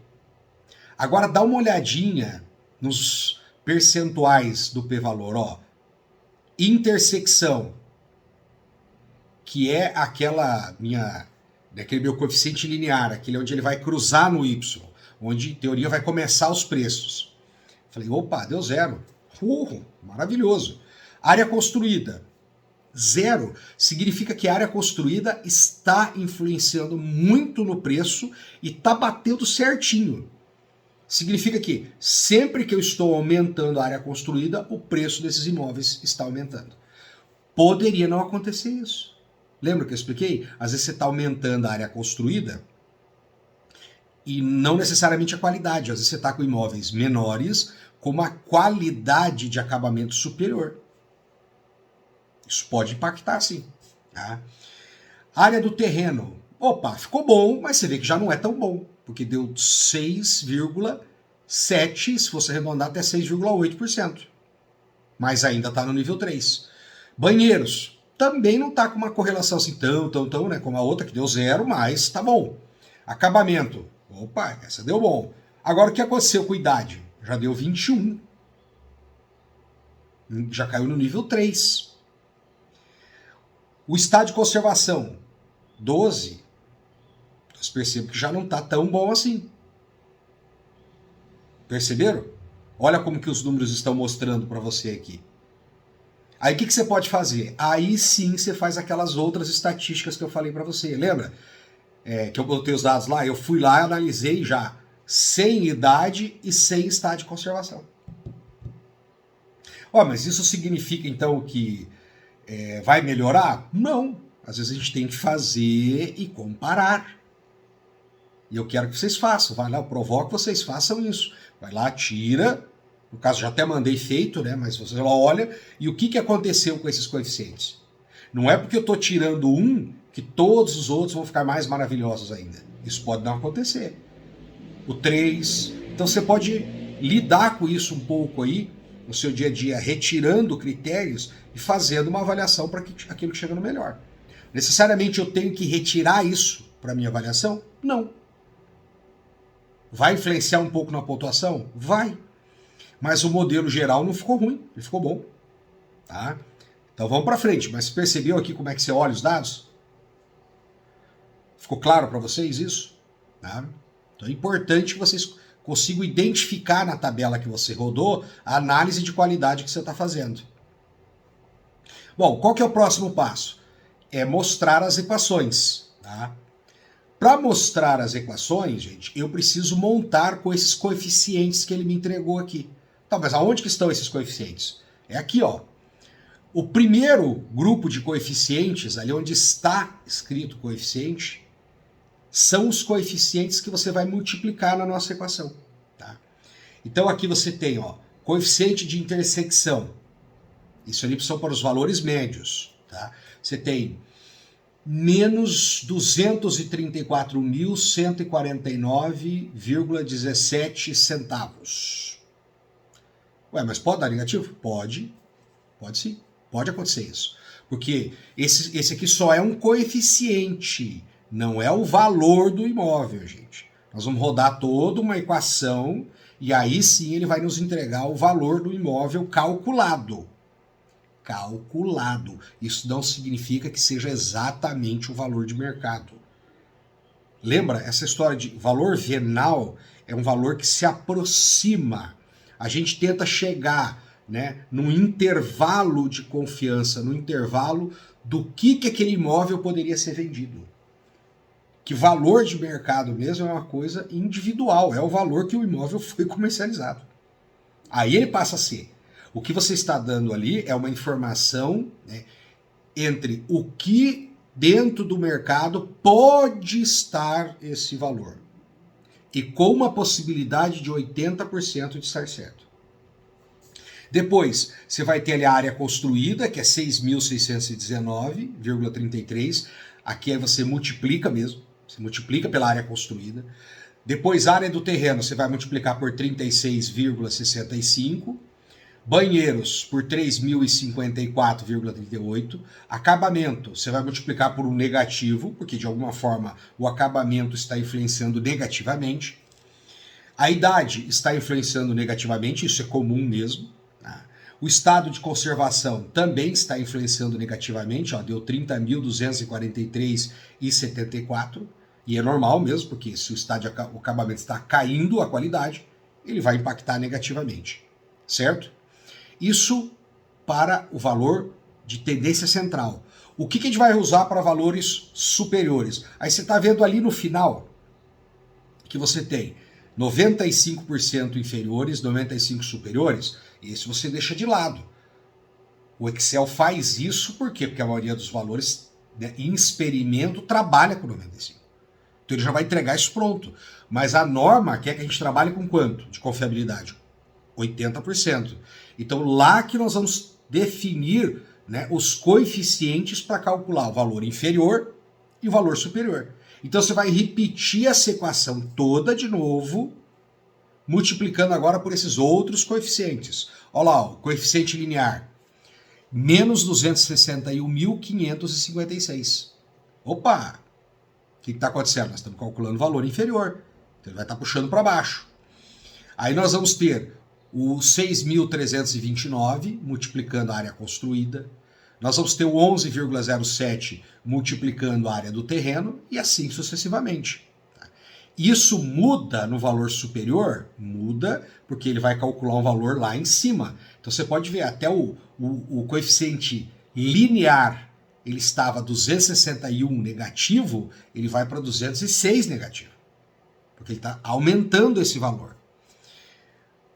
S1: Agora dá uma olhadinha nos percentuais do p-valor, ó. Intersecção, que é aquele meu coeficiente linear, aquele onde ele vai cruzar no y, onde em teoria vai começar os preços. Falei, opa, deu 0. Maravilhoso. Área construída, 0. Significa que a área construída está influenciando muito no preço e está batendo certinho. Significa que sempre que eu estou aumentando a área construída, o preço desses imóveis está aumentando. Poderia não acontecer isso. Lembra que eu expliquei? Às vezes você está aumentando a área construída e não necessariamente a qualidade. Às vezes você está com imóveis menores com uma qualidade de acabamento superior. Isso pode impactar, sim. Tá? Área do terreno. Opa, ficou bom, mas você vê que já não é tão bom. porque deu 6,7%, se você arredondar até 6,8%. Mas ainda está no nível 3. Banheiros, também não está com uma correlação assim tão, né, como a outra, que deu 0, mas tá bom. Acabamento, opa, essa deu bom. Agora o que aconteceu com idade? Já deu 21. Já caiu no nível 3. O estado de conservação, 12. Vocês percebem que já não está tão bom assim. Perceberam? Olha como que os números estão mostrando para você aqui. Aí o que você pode fazer? Aí sim você faz aquelas outras estatísticas que eu falei para você. Lembra? Que eu botei os dados lá, eu fui lá e analisei já sem idade e sem estado de conservação. Mas isso significa então que vai melhorar? Não. Às vezes a gente tem que fazer e comparar. E eu quero que vocês façam. Vai lá, eu provoco que vocês façam isso. Vai lá, tira. No caso, já até mandei feito, né? Mas você olha. E o que aconteceu com esses coeficientes? Não é porque eu estou tirando um que todos os outros vão ficar mais maravilhosos ainda. Isso pode não acontecer. O 3. Então você pode lidar com isso um pouco aí no seu dia a dia, retirando critérios e fazendo uma avaliação para aquilo que chega no melhor. Necessariamente eu tenho que retirar isso para a minha avaliação? Não. Vai influenciar um pouco na pontuação? Vai. Mas o modelo geral não ficou ruim, ele ficou bom. Tá? Então vamos para frente. Mas percebeu aqui como é que você olha os dados? Ficou claro para vocês isso? Tá? Então é importante que vocês consigam identificar na tabela que você rodou a análise de qualidade que você está fazendo. Bom, qual que é o próximo passo? É mostrar as equações. Tá? Para mostrar as equações, gente, eu preciso montar com esses coeficientes que ele me entregou aqui. Tá, mas aonde que estão esses coeficientes? É aqui, ó. O primeiro grupo de coeficientes, ali onde está escrito coeficiente, são os coeficientes que você vai multiplicar na nossa equação. Tá? Então aqui você tem, ó, coeficiente de intersecção. Isso ali são para os valores médios. Tá? Você tem menos 234.149,17 centavos. Mas pode dar negativo? Pode sim, pode acontecer isso. Porque esse aqui só é um coeficiente, não é o valor do imóvel, gente. Nós vamos rodar toda uma equação e aí sim ele vai nos entregar o valor do imóvel calculado. Calculado. Isso não significa que seja exatamente o valor de mercado. Lembra? Essa história de valor venal é um valor que se aproxima. A gente tenta chegar, né, num intervalo de confiança, no intervalo do que aquele imóvel poderia ser vendido. Que valor de mercado mesmo é uma coisa individual, é o valor que o imóvel foi comercializado. Aí ele passa a ser. O que você está dando ali é uma informação, né, entre o que dentro do mercado pode estar esse valor. E com uma possibilidade de 80% de estar certo. Depois, você vai ter ali a área construída, que é 6.619,33. Aqui aí você multiplica mesmo. Você multiplica pela área construída. Depois, a área do terreno, você vai multiplicar por 36,65. Banheiros por 3.054,38. Acabamento, você vai multiplicar por um negativo, porque de alguma forma o acabamento está influenciando negativamente. A idade está influenciando negativamente, isso é comum mesmo. Tá? O estado de conservação também está influenciando negativamente, ó, deu 30.243,74. E é normal mesmo, porque se o acabamento está caindo a qualidade, ele vai impactar negativamente. Certo? Isso para o valor de tendência central. O que a gente vai usar para valores superiores? Aí você está vendo ali no final que você tem 95% inferiores, 95% superiores. Esse você deixa de lado. O Excel faz isso por quê? Porque a maioria dos valores, né, em experimento trabalha com 95%. Então ele já vai entregar isso pronto. Mas a norma quer que a gente trabalhe com quanto de confiabilidade? 80%. Então lá que nós vamos definir, né, os coeficientes para calcular o valor inferior e o valor superior. Então você vai repetir essa equação toda de novo, multiplicando agora por esses outros coeficientes. Olha lá, o coeficiente linear, menos 261.556. Opa! O que está acontecendo? Nós estamos calculando o valor inferior. Então ele vai estar puxando para baixo. Aí nós vamos ter o 6.329 multiplicando a área construída. Nós vamos ter o 11,07 multiplicando a área do terreno e assim sucessivamente. Isso muda no valor superior? Muda, porque ele vai calcular um valor lá em cima. Então você pode ver, até o coeficiente linear, ele estava 261 negativo, ele vai para 206 negativo. Porque ele está aumentando esse valor.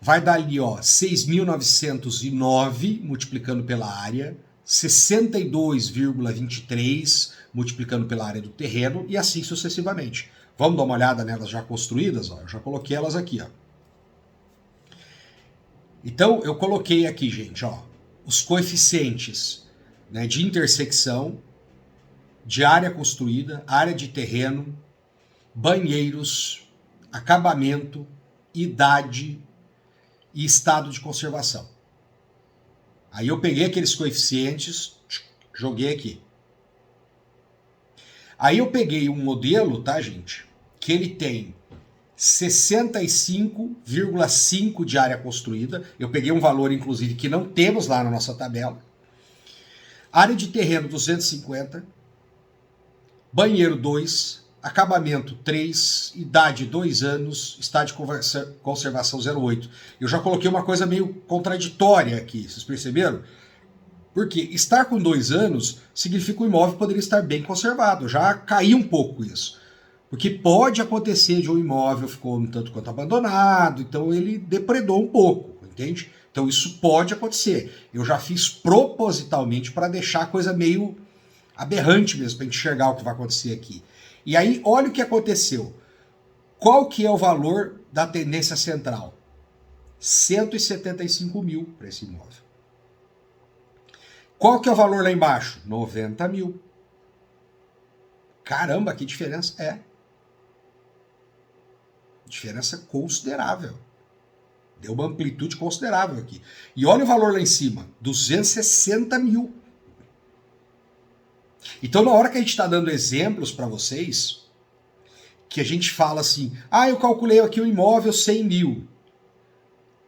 S1: Vai dar ali, ó, 6.909 multiplicando pela área, 62,23 multiplicando pela área do terreno e assim sucessivamente. Vamos dar uma olhada nelas já construídas? Ó. Eu já coloquei elas aqui. Ó. Então, eu coloquei aqui, gente, ó, os coeficientes, né, de intersecção, de área construída, área de terreno, banheiros, acabamento, idade e estado de conservação. Aí eu peguei aqueles coeficientes, joguei aqui. Aí eu peguei um modelo, tá, gente, que ele tem 65,5 de área construída. Eu peguei um valor, inclusive, que não temos lá na nossa tabela. Área de terreno 250, banheiro 2, acabamento 3, idade 2 anos, estado de conservação 0,8. Eu já coloquei uma coisa meio contraditória aqui, vocês perceberam? Porque estar com 2 anos significa que o imóvel poderia estar bem conservado. Já caiu um pouco isso. Porque pode acontecer de um imóvel ficou um tanto quanto abandonado, então ele depredou um pouco, entende? Então isso pode acontecer. Eu já fiz propositalmente para deixar a coisa meio aberrante mesmo, para enxergar o que vai acontecer aqui. E aí, olha o que aconteceu. Qual que é o valor da tendência central? 175 mil para esse imóvel. Qual que é o valor lá embaixo? 90 mil. Caramba, que diferença é. Diferença considerável. Deu uma amplitude considerável aqui. E olha o valor lá em cima, 260 mil. Então, na hora que a gente está dando exemplos para vocês, que a gente fala assim, eu calculei aqui o imóvel 100 mil.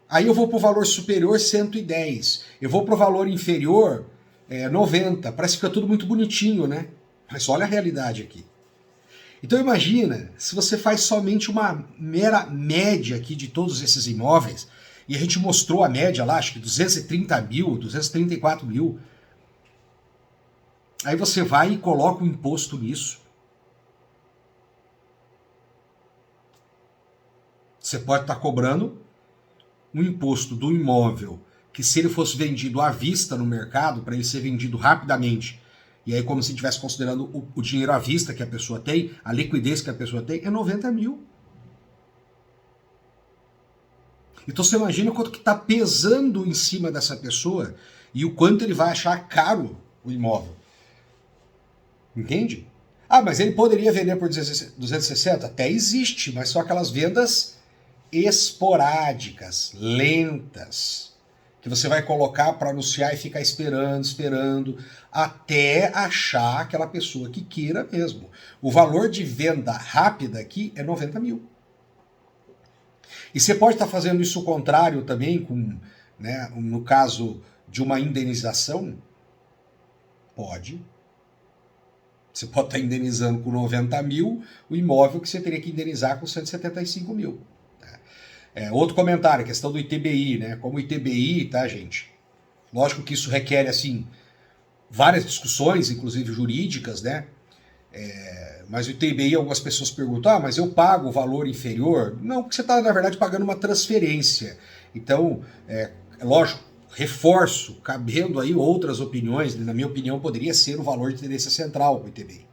S1: Aí eu vou para o valor superior 110. Eu vou para o valor inferior 90. Parece que fica tudo muito bonitinho, né? Mas olha a realidade aqui. Então imagina, se você faz somente uma mera média aqui de todos esses imóveis, e a gente mostrou a média lá, acho que 230 mil, 234 mil, aí você vai e coloca um imposto nisso. Você pode estar cobrando um imposto do imóvel que, se ele fosse vendido à vista no mercado, para ele ser vendido rapidamente, e aí como se estivesse considerando o dinheiro à vista que a pessoa tem, a liquidez que a pessoa tem, é 90 mil. Então você imagina quanto que está pesando em cima dessa pessoa e o quanto ele vai achar caro o imóvel. Entende? Mas ele poderia vender por 260? Até existe, mas são aquelas vendas esporádicas, lentas, que você vai colocar para anunciar e ficar esperando, até achar aquela pessoa que queira mesmo. O valor de venda rápida aqui é 90 mil. E você pode estar fazendo isso o contrário também, né, no caso de uma indenização? Pode. Você pode estar indenizando com 90 mil o imóvel que você teria que indenizar com 175 mil. Outro comentário, a questão do ITBI, né? Como o ITBI, tá, gente? Lógico que isso requer, assim, várias discussões, inclusive jurídicas, né? Mas o ITBI, algumas pessoas perguntam, mas eu pago o valor inferior? Não, porque você está, na verdade, pagando uma transferência. Então, lógico, reforço, cabendo aí outras opiniões, na minha opinião, poderia ser o valor de tendência central para o ITBI.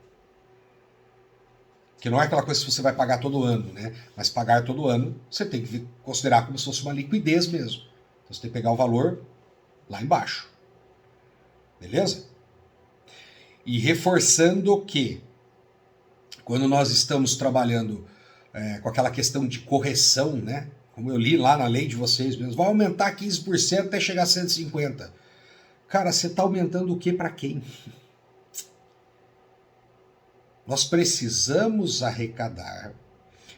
S1: Que não é aquela coisa que você vai pagar todo ano, né? Mas pagar todo ano, você tem que considerar como se fosse uma liquidez mesmo. Então você tem que pegar o valor lá embaixo. Beleza? E reforçando que quando nós estamos trabalhando com aquela questão de correção, né? Como eu li lá na lei de vocês mesmos, vai aumentar 15% até chegar a 150%. Cara, você está aumentando o que para quem? Nós precisamos arrecadar,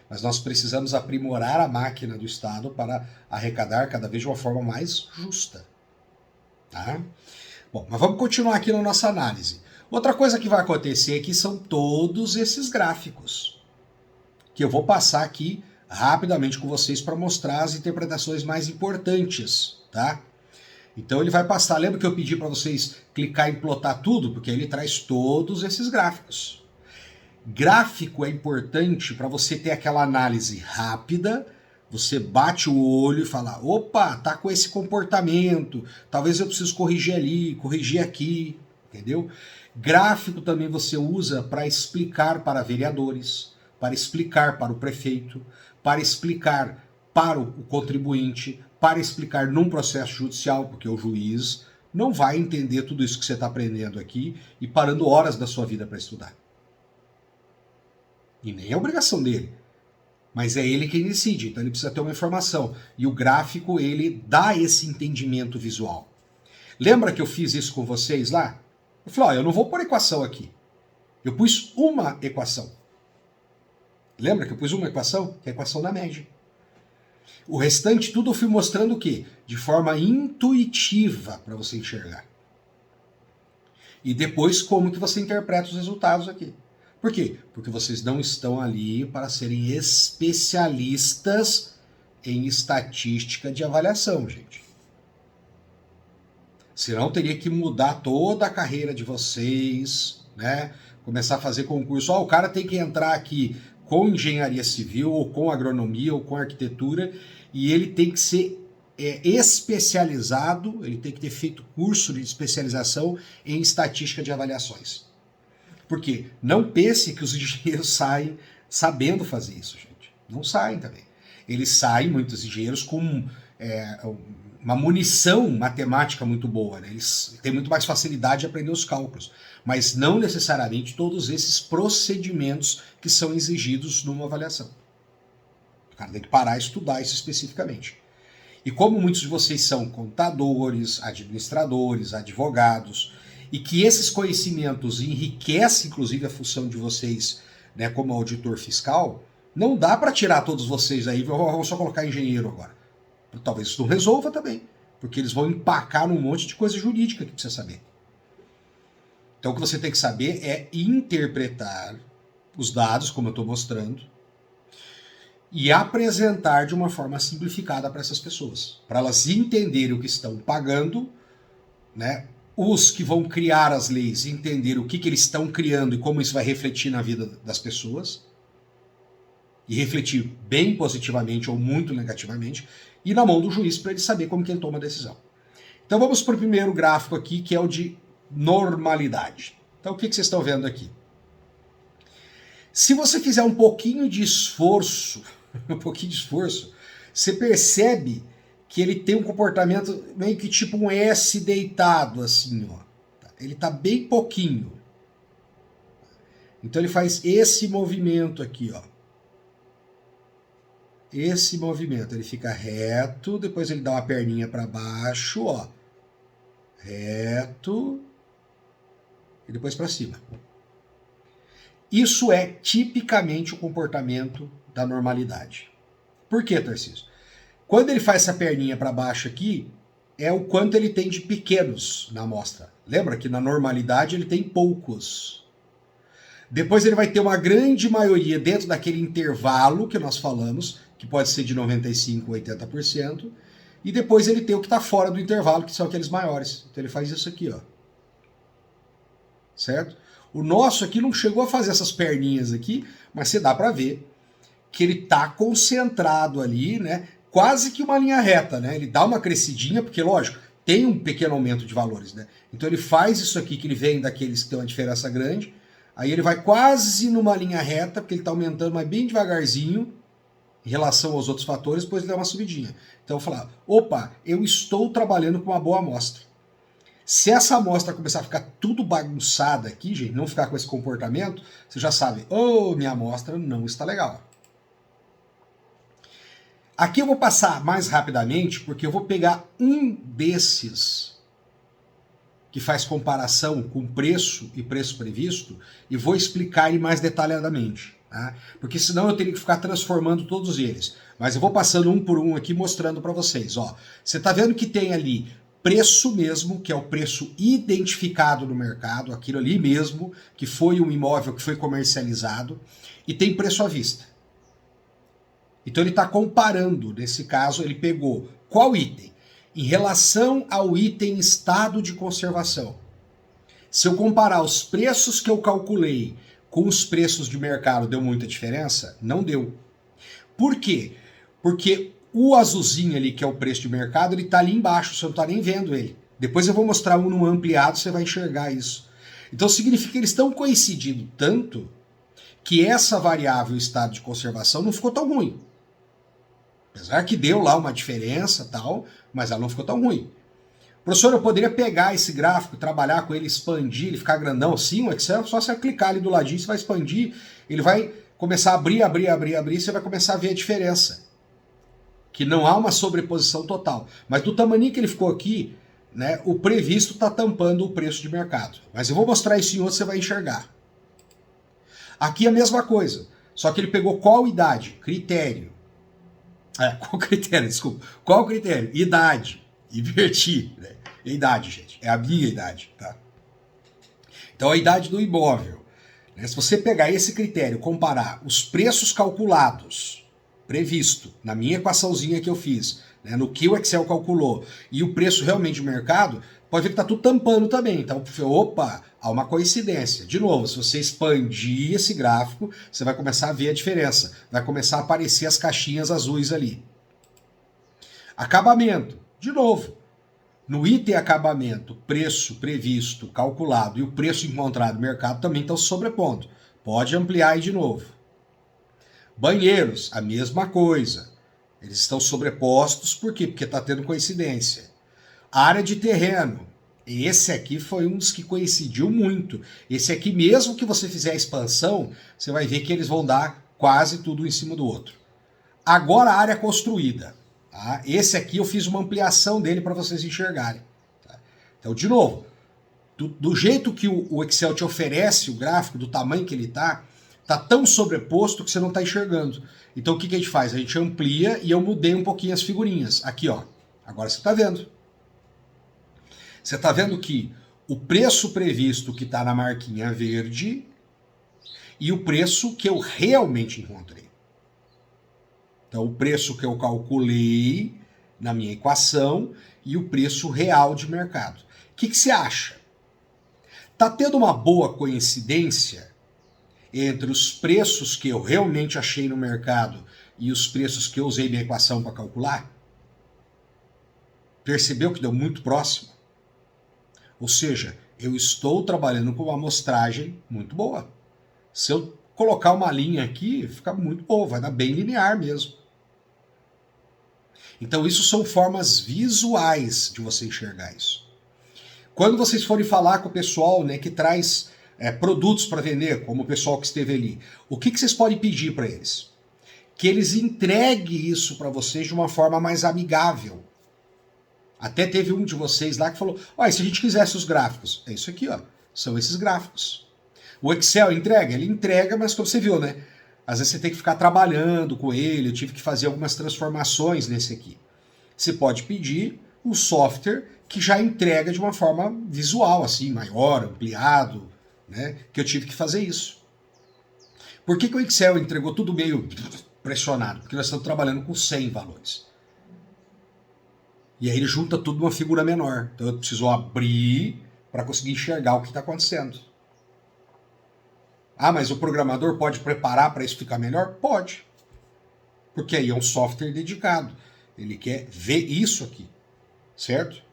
S1: mas nós precisamos aprimorar a máquina do Estado para arrecadar cada vez de uma forma mais justa. Tá? Bom, mas vamos continuar aqui na nossa análise. Outra coisa que vai acontecer aqui são todos esses gráficos, que eu vou passar aqui rapidamente com vocês para mostrar as interpretações mais importantes, tá? Então ele vai passar, lembra que eu pedi para vocês clicar em plotar tudo? Porque ele traz todos esses gráficos. Gráfico é importante para você ter aquela análise rápida, você bate o olho e fala, opa, tá com esse comportamento, talvez eu preciso corrigir ali, corrigir aqui, entendeu? Gráfico também você usa para explicar para vereadores, para explicar para o prefeito, para explicar para o contribuinte, para explicar num processo judicial, porque o juiz não vai entender tudo isso que você está aprendendo aqui e parando horas da sua vida para estudar. E nem é obrigação dele. Mas é ele quem decide, então ele precisa ter uma informação. E o gráfico, ele dá esse entendimento visual. Lembra que eu fiz isso com vocês lá? Eu falei, ó, eu não vou pôr equação aqui. Eu pus uma equação. Lembra que eu pus uma equação? Que é a equação da média. O restante tudo eu fui mostrando o quê? De forma intuitiva para você enxergar. E depois como que você interpreta os resultados aqui. Por quê? Porque vocês não estão ali para serem especialistas em estatística de avaliação, gente. Senão teria que mudar toda a carreira de vocês, né? Começar a fazer concurso. O cara tem que entrar aqui com engenharia civil, ou com agronomia, ou com arquitetura, e ele tem que ser especializado, ele tem que ter feito curso de especialização em estatística de avaliações. Por quê? Não pense que os engenheiros saem sabendo fazer isso, gente. Não saem também. Eles saem, muitos engenheiros, com uma munição matemática muito boa, né? Eles têm muito mais facilidade de aprender os cálculos, mas não necessariamente todos esses procedimentos que são exigidos numa avaliação. O cara tem que parar e estudar isso especificamente. E como muitos de vocês são contadores, administradores, advogados, e que esses conhecimentos enriquecem, inclusive, a função de vocês, né, como auditor fiscal, não dá para tirar todos vocês aí, vamos só colocar engenheiro agora. Talvez isso não resolva também, porque eles vão empacar num monte de coisa jurídica que precisa saber. Então o que você tem que saber é interpretar os dados, como eu estou mostrando, e apresentar de uma forma simplificada para essas pessoas, para elas entenderem o que estão pagando, né? Os que vão criar as leis entenderem o que eles estão criando e como isso vai refletir na vida das pessoas, e refletir bem positivamente ou muito negativamente, e na mão do juiz para ele saber como que ele toma a decisão. Então vamos para o primeiro gráfico aqui, que é o de normalidade. Então o que vocês estão vendo aqui? Se você fizer um pouquinho de esforço, você percebe que ele tem um comportamento meio que tipo um S deitado, assim, ó. Ele está bem pouquinho. Então ele faz esse movimento aqui, ó. Esse movimento, ele fica reto, depois ele dá uma perninha para baixo, ó. Reto e depois para cima. Isso é tipicamente o comportamento da normalidade. Por que, Tarcísio? Quando ele faz essa perninha para baixo aqui, é o quanto ele tem de pequenos na amostra. Lembra que na normalidade ele tem poucos. Depois ele vai ter uma grande maioria dentro daquele intervalo que nós falamos, que pode ser de 95% a 80%, e depois ele tem o que está fora do intervalo, que são aqueles maiores. Então ele faz isso aqui, ó. Certo? O nosso aqui não chegou a fazer essas perninhas aqui, mas você dá para ver que ele está concentrado ali, né? Quase que uma linha reta, né? Ele dá uma crescidinha, porque, lógico, tem um pequeno aumento de valores, né? Então ele faz isso aqui, que ele vem daqueles que tem uma diferença grande, aí ele vai quase numa linha reta, porque ele está aumentando, mas bem devagarzinho, em relação aos outros fatores, depois ele dá uma subidinha. Então eu vou falar, opa, eu estou trabalhando com uma boa amostra. Se essa amostra começar a ficar tudo bagunçada aqui, gente, não ficar com esse comportamento, você já sabe, minha amostra não está legal. Aqui eu vou passar mais rapidamente, porque eu vou pegar um desses que faz comparação com preço e preço previsto e vou explicar ele mais detalhadamente. Tá? Porque senão eu teria que ficar transformando todos eles. Mas eu vou passando um por um aqui mostrando para vocês. Ó, você está vendo que tem ali preço mesmo, que é o preço identificado no mercado, aquilo ali mesmo, que foi um imóvel que foi comercializado, e tem preço à vista. Então ele está comparando, nesse caso ele pegou qual item? Em relação ao item estado de conservação. Se eu comparar os preços que eu calculei com os preços de mercado, deu muita diferença? Não deu. Por quê? Porque o azulzinho ali, que é o preço de mercado, ele está ali embaixo, você não está nem vendo ele. Depois eu vou mostrar um no ampliado, você vai enxergar isso. Então significa que eles estão coincidindo tanto que essa variável estado de conservação não ficou tão ruim. Apesar que deu lá uma diferença tal, mas ela não ficou tão ruim. Professor, eu poderia pegar esse gráfico, trabalhar com ele, expandir, ele ficar grandão assim, o Excel, só você clicar ali do ladinho, você vai expandir, ele vai começar a abrir, você vai começar a ver a diferença. Que não há uma sobreposição total. Mas do tamanho que ele ficou aqui, né, o previsto está tampando o preço de mercado. Mas eu vou mostrar isso em outro, você vai enxergar. Aqui a mesma coisa, só que ele pegou qual idade? Critério. Qual critério? Desculpa. Qual critério? Idade. Inverti. Né? Idade, gente. É a minha idade. Tá? Então a idade do imóvel. Né? Se você pegar esse critério, comparar os preços calculados, previsto, na minha equaçãozinha que eu fiz, né, no que o Excel calculou, e o preço realmente de mercado, pode ver que está tudo tampando também. Então, opa, há uma coincidência. De novo, se você expandir esse gráfico, você vai começar a ver a diferença. Vai começar a aparecer as caixinhas azuis ali. Acabamento. De novo, no item acabamento, preço previsto, calculado e o preço encontrado no mercado também estão se sobrepondo. Pode ampliar aí de novo. Banheiros, a mesma coisa. Eles estão sobrepostos, por quê? Porque está tendo coincidência. Área de terreno. Esse aqui foi um dos que coincidiu muito. Esse aqui, mesmo que você fizer a expansão, você vai ver que eles vão dar quase tudo em cima do outro. Agora a área construída. Tá? Esse aqui eu fiz uma ampliação dele para vocês enxergarem. Tá? Então, de novo, do jeito que o Excel te oferece o gráfico, do tamanho que ele está tão sobreposto que você não está enxergando. Então o que a gente faz? A gente amplia e eu mudei um pouquinho as figurinhas. Aqui, ó. Agora você está vendo. Você está vendo que o preço previsto que está na marquinha verde e o preço que eu realmente encontrei. Então o preço que eu calculei na minha equação e o preço real de mercado. O que você acha? Está tendo uma boa coincidência entre os preços que eu realmente achei no mercado e os preços que eu usei minha equação para calcular? Percebeu que deu muito próximo? Ou seja, eu estou trabalhando com uma amostragem muito boa. Se eu colocar uma linha aqui, fica muito boa, vai dar bem linear mesmo. Então isso são formas visuais de você enxergar isso. Quando vocês forem falar com o pessoal, né, que traz produtos para vender, como o pessoal que esteve ali, o que vocês podem pedir para eles? Que eles entreguem isso para vocês de uma forma mais amigável. Até teve um de vocês lá que falou, olha, se a gente quisesse os gráficos, é isso aqui, ó, são esses gráficos. O Excel entrega? Ele entrega, mas como você viu, né? Às vezes você tem que ficar trabalhando com ele, eu tive que fazer algumas transformações nesse aqui. Você pode pedir um software que já entrega de uma forma visual, assim, maior, ampliado, né? Que eu tive que fazer isso. Por que o Excel entregou tudo meio pressionado? Porque nós estamos trabalhando com 100 valores. E aí ele junta tudo numa figura menor. Então eu preciso abrir para conseguir enxergar o que está acontecendo. Ah, mas o programador pode preparar para isso ficar melhor? Pode. Porque aí é um software dedicado. Ele quer ver isso aqui. Certo?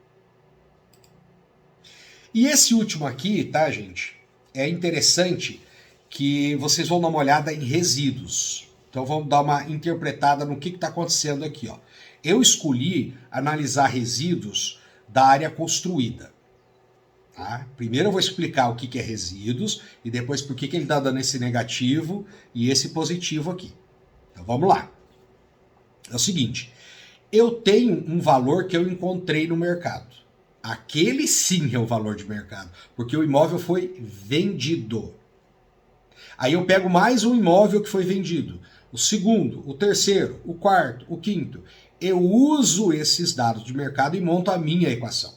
S1: E esse último aqui, tá, gente? É interessante que vocês vão dar uma olhada em resíduos. Então vamos dar uma interpretada no que está acontecendo aqui, ó. Eu escolhi analisar resíduos da área construída. Tá? Primeiro eu vou explicar o que é resíduos e depois por que ele está dando esse negativo e esse positivo aqui. Então vamos lá. É o seguinte, eu tenho um valor que eu encontrei no mercado. Aquele sim é o valor de mercado, porque o imóvel foi vendido. Aí eu pego mais um imóvel que foi vendido, o segundo, o terceiro, o quarto, o quinto. Eu uso esses dados de mercado e monto a minha equação.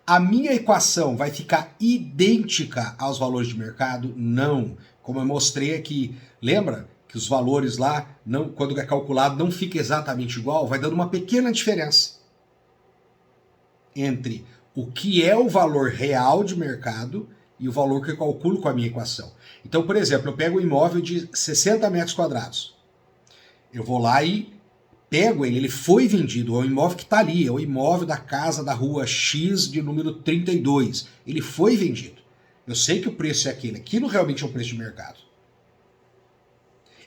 S1: A minha equação vai ficar idêntica aos valores de mercado? Não. Como eu mostrei aqui, lembra que os valores lá, não, quando é calculado, não fica exatamente igual, vai dando uma pequena diferença entre o que é o valor real de mercado e o valor que eu calculo com a minha equação. Então, por exemplo, eu pego um imóvel de 60 metros quadrados. Eu vou lá e pego ele foi vendido, é o imóvel que está ali, é o imóvel da casa da rua X de número 32. Ele foi vendido. Eu sei que o preço é aquele. Aquilo realmente é o preço de mercado.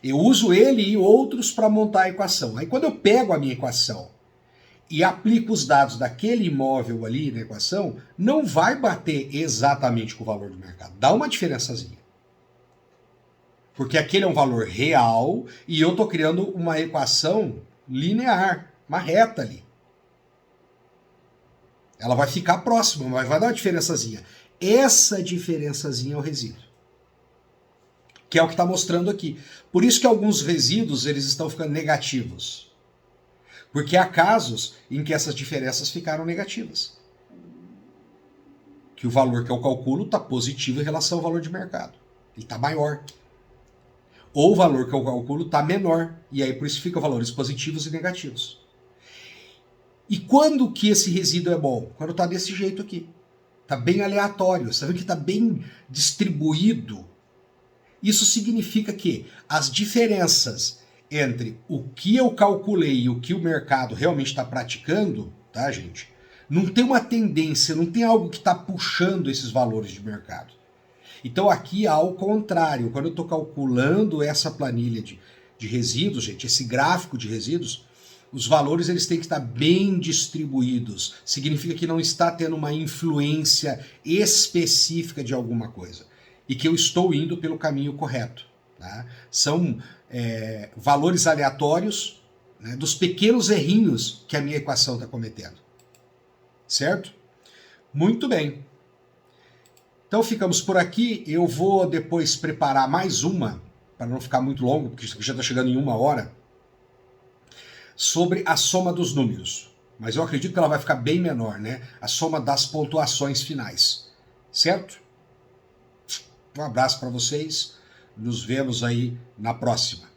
S1: Eu uso ele e outros para montar a equação. Aí quando eu pego a minha equação e aplico os dados daquele imóvel ali na equação, não vai bater exatamente com o valor do mercado. Dá uma diferençazinha. Porque aquele é um valor real e eu estou criando uma equação linear, uma reta ali. Ela vai ficar próxima, mas vai dar uma diferençazinha. Essa diferençazinha é o resíduo. Que é o que está mostrando aqui. Por isso que alguns resíduos eles estão ficando negativos. Porque há casos em que essas diferenças ficaram negativas. Que o valor que eu calculo está positivo em relação ao valor de mercado. Ele está maior. Ou o valor que eu calculo está menor. E aí por isso fica valores positivos e negativos. E quando que esse resíduo é bom? Quando está desse jeito aqui. Está bem aleatório. Você está vendo que está bem distribuído. Isso significa que as diferenças entre o que eu calculei e o que o mercado realmente está praticando, tá, gente? Não tem uma tendência, não tem algo que está puxando esses valores de mercado. Então aqui, ao contrário, quando eu estou calculando essa planilha de resíduos, gente, esse gráfico de resíduos, os valores eles têm que estar bem distribuídos. Significa que não está tendo uma influência específica de alguma coisa. E que eu estou indo pelo caminho correto. Tá? São valores aleatórios, né, dos pequenos errinhos que a minha equação está cometendo. Certo? Muito bem. Então ficamos por aqui. Eu vou depois preparar mais uma, para não ficar muito longo, porque já está chegando em 1 hora, sobre a soma dos números. Mas eu acredito que ela vai ficar bem menor, né? A soma das pontuações finais. Certo? Um abraço para vocês. Nos vemos aí na próxima.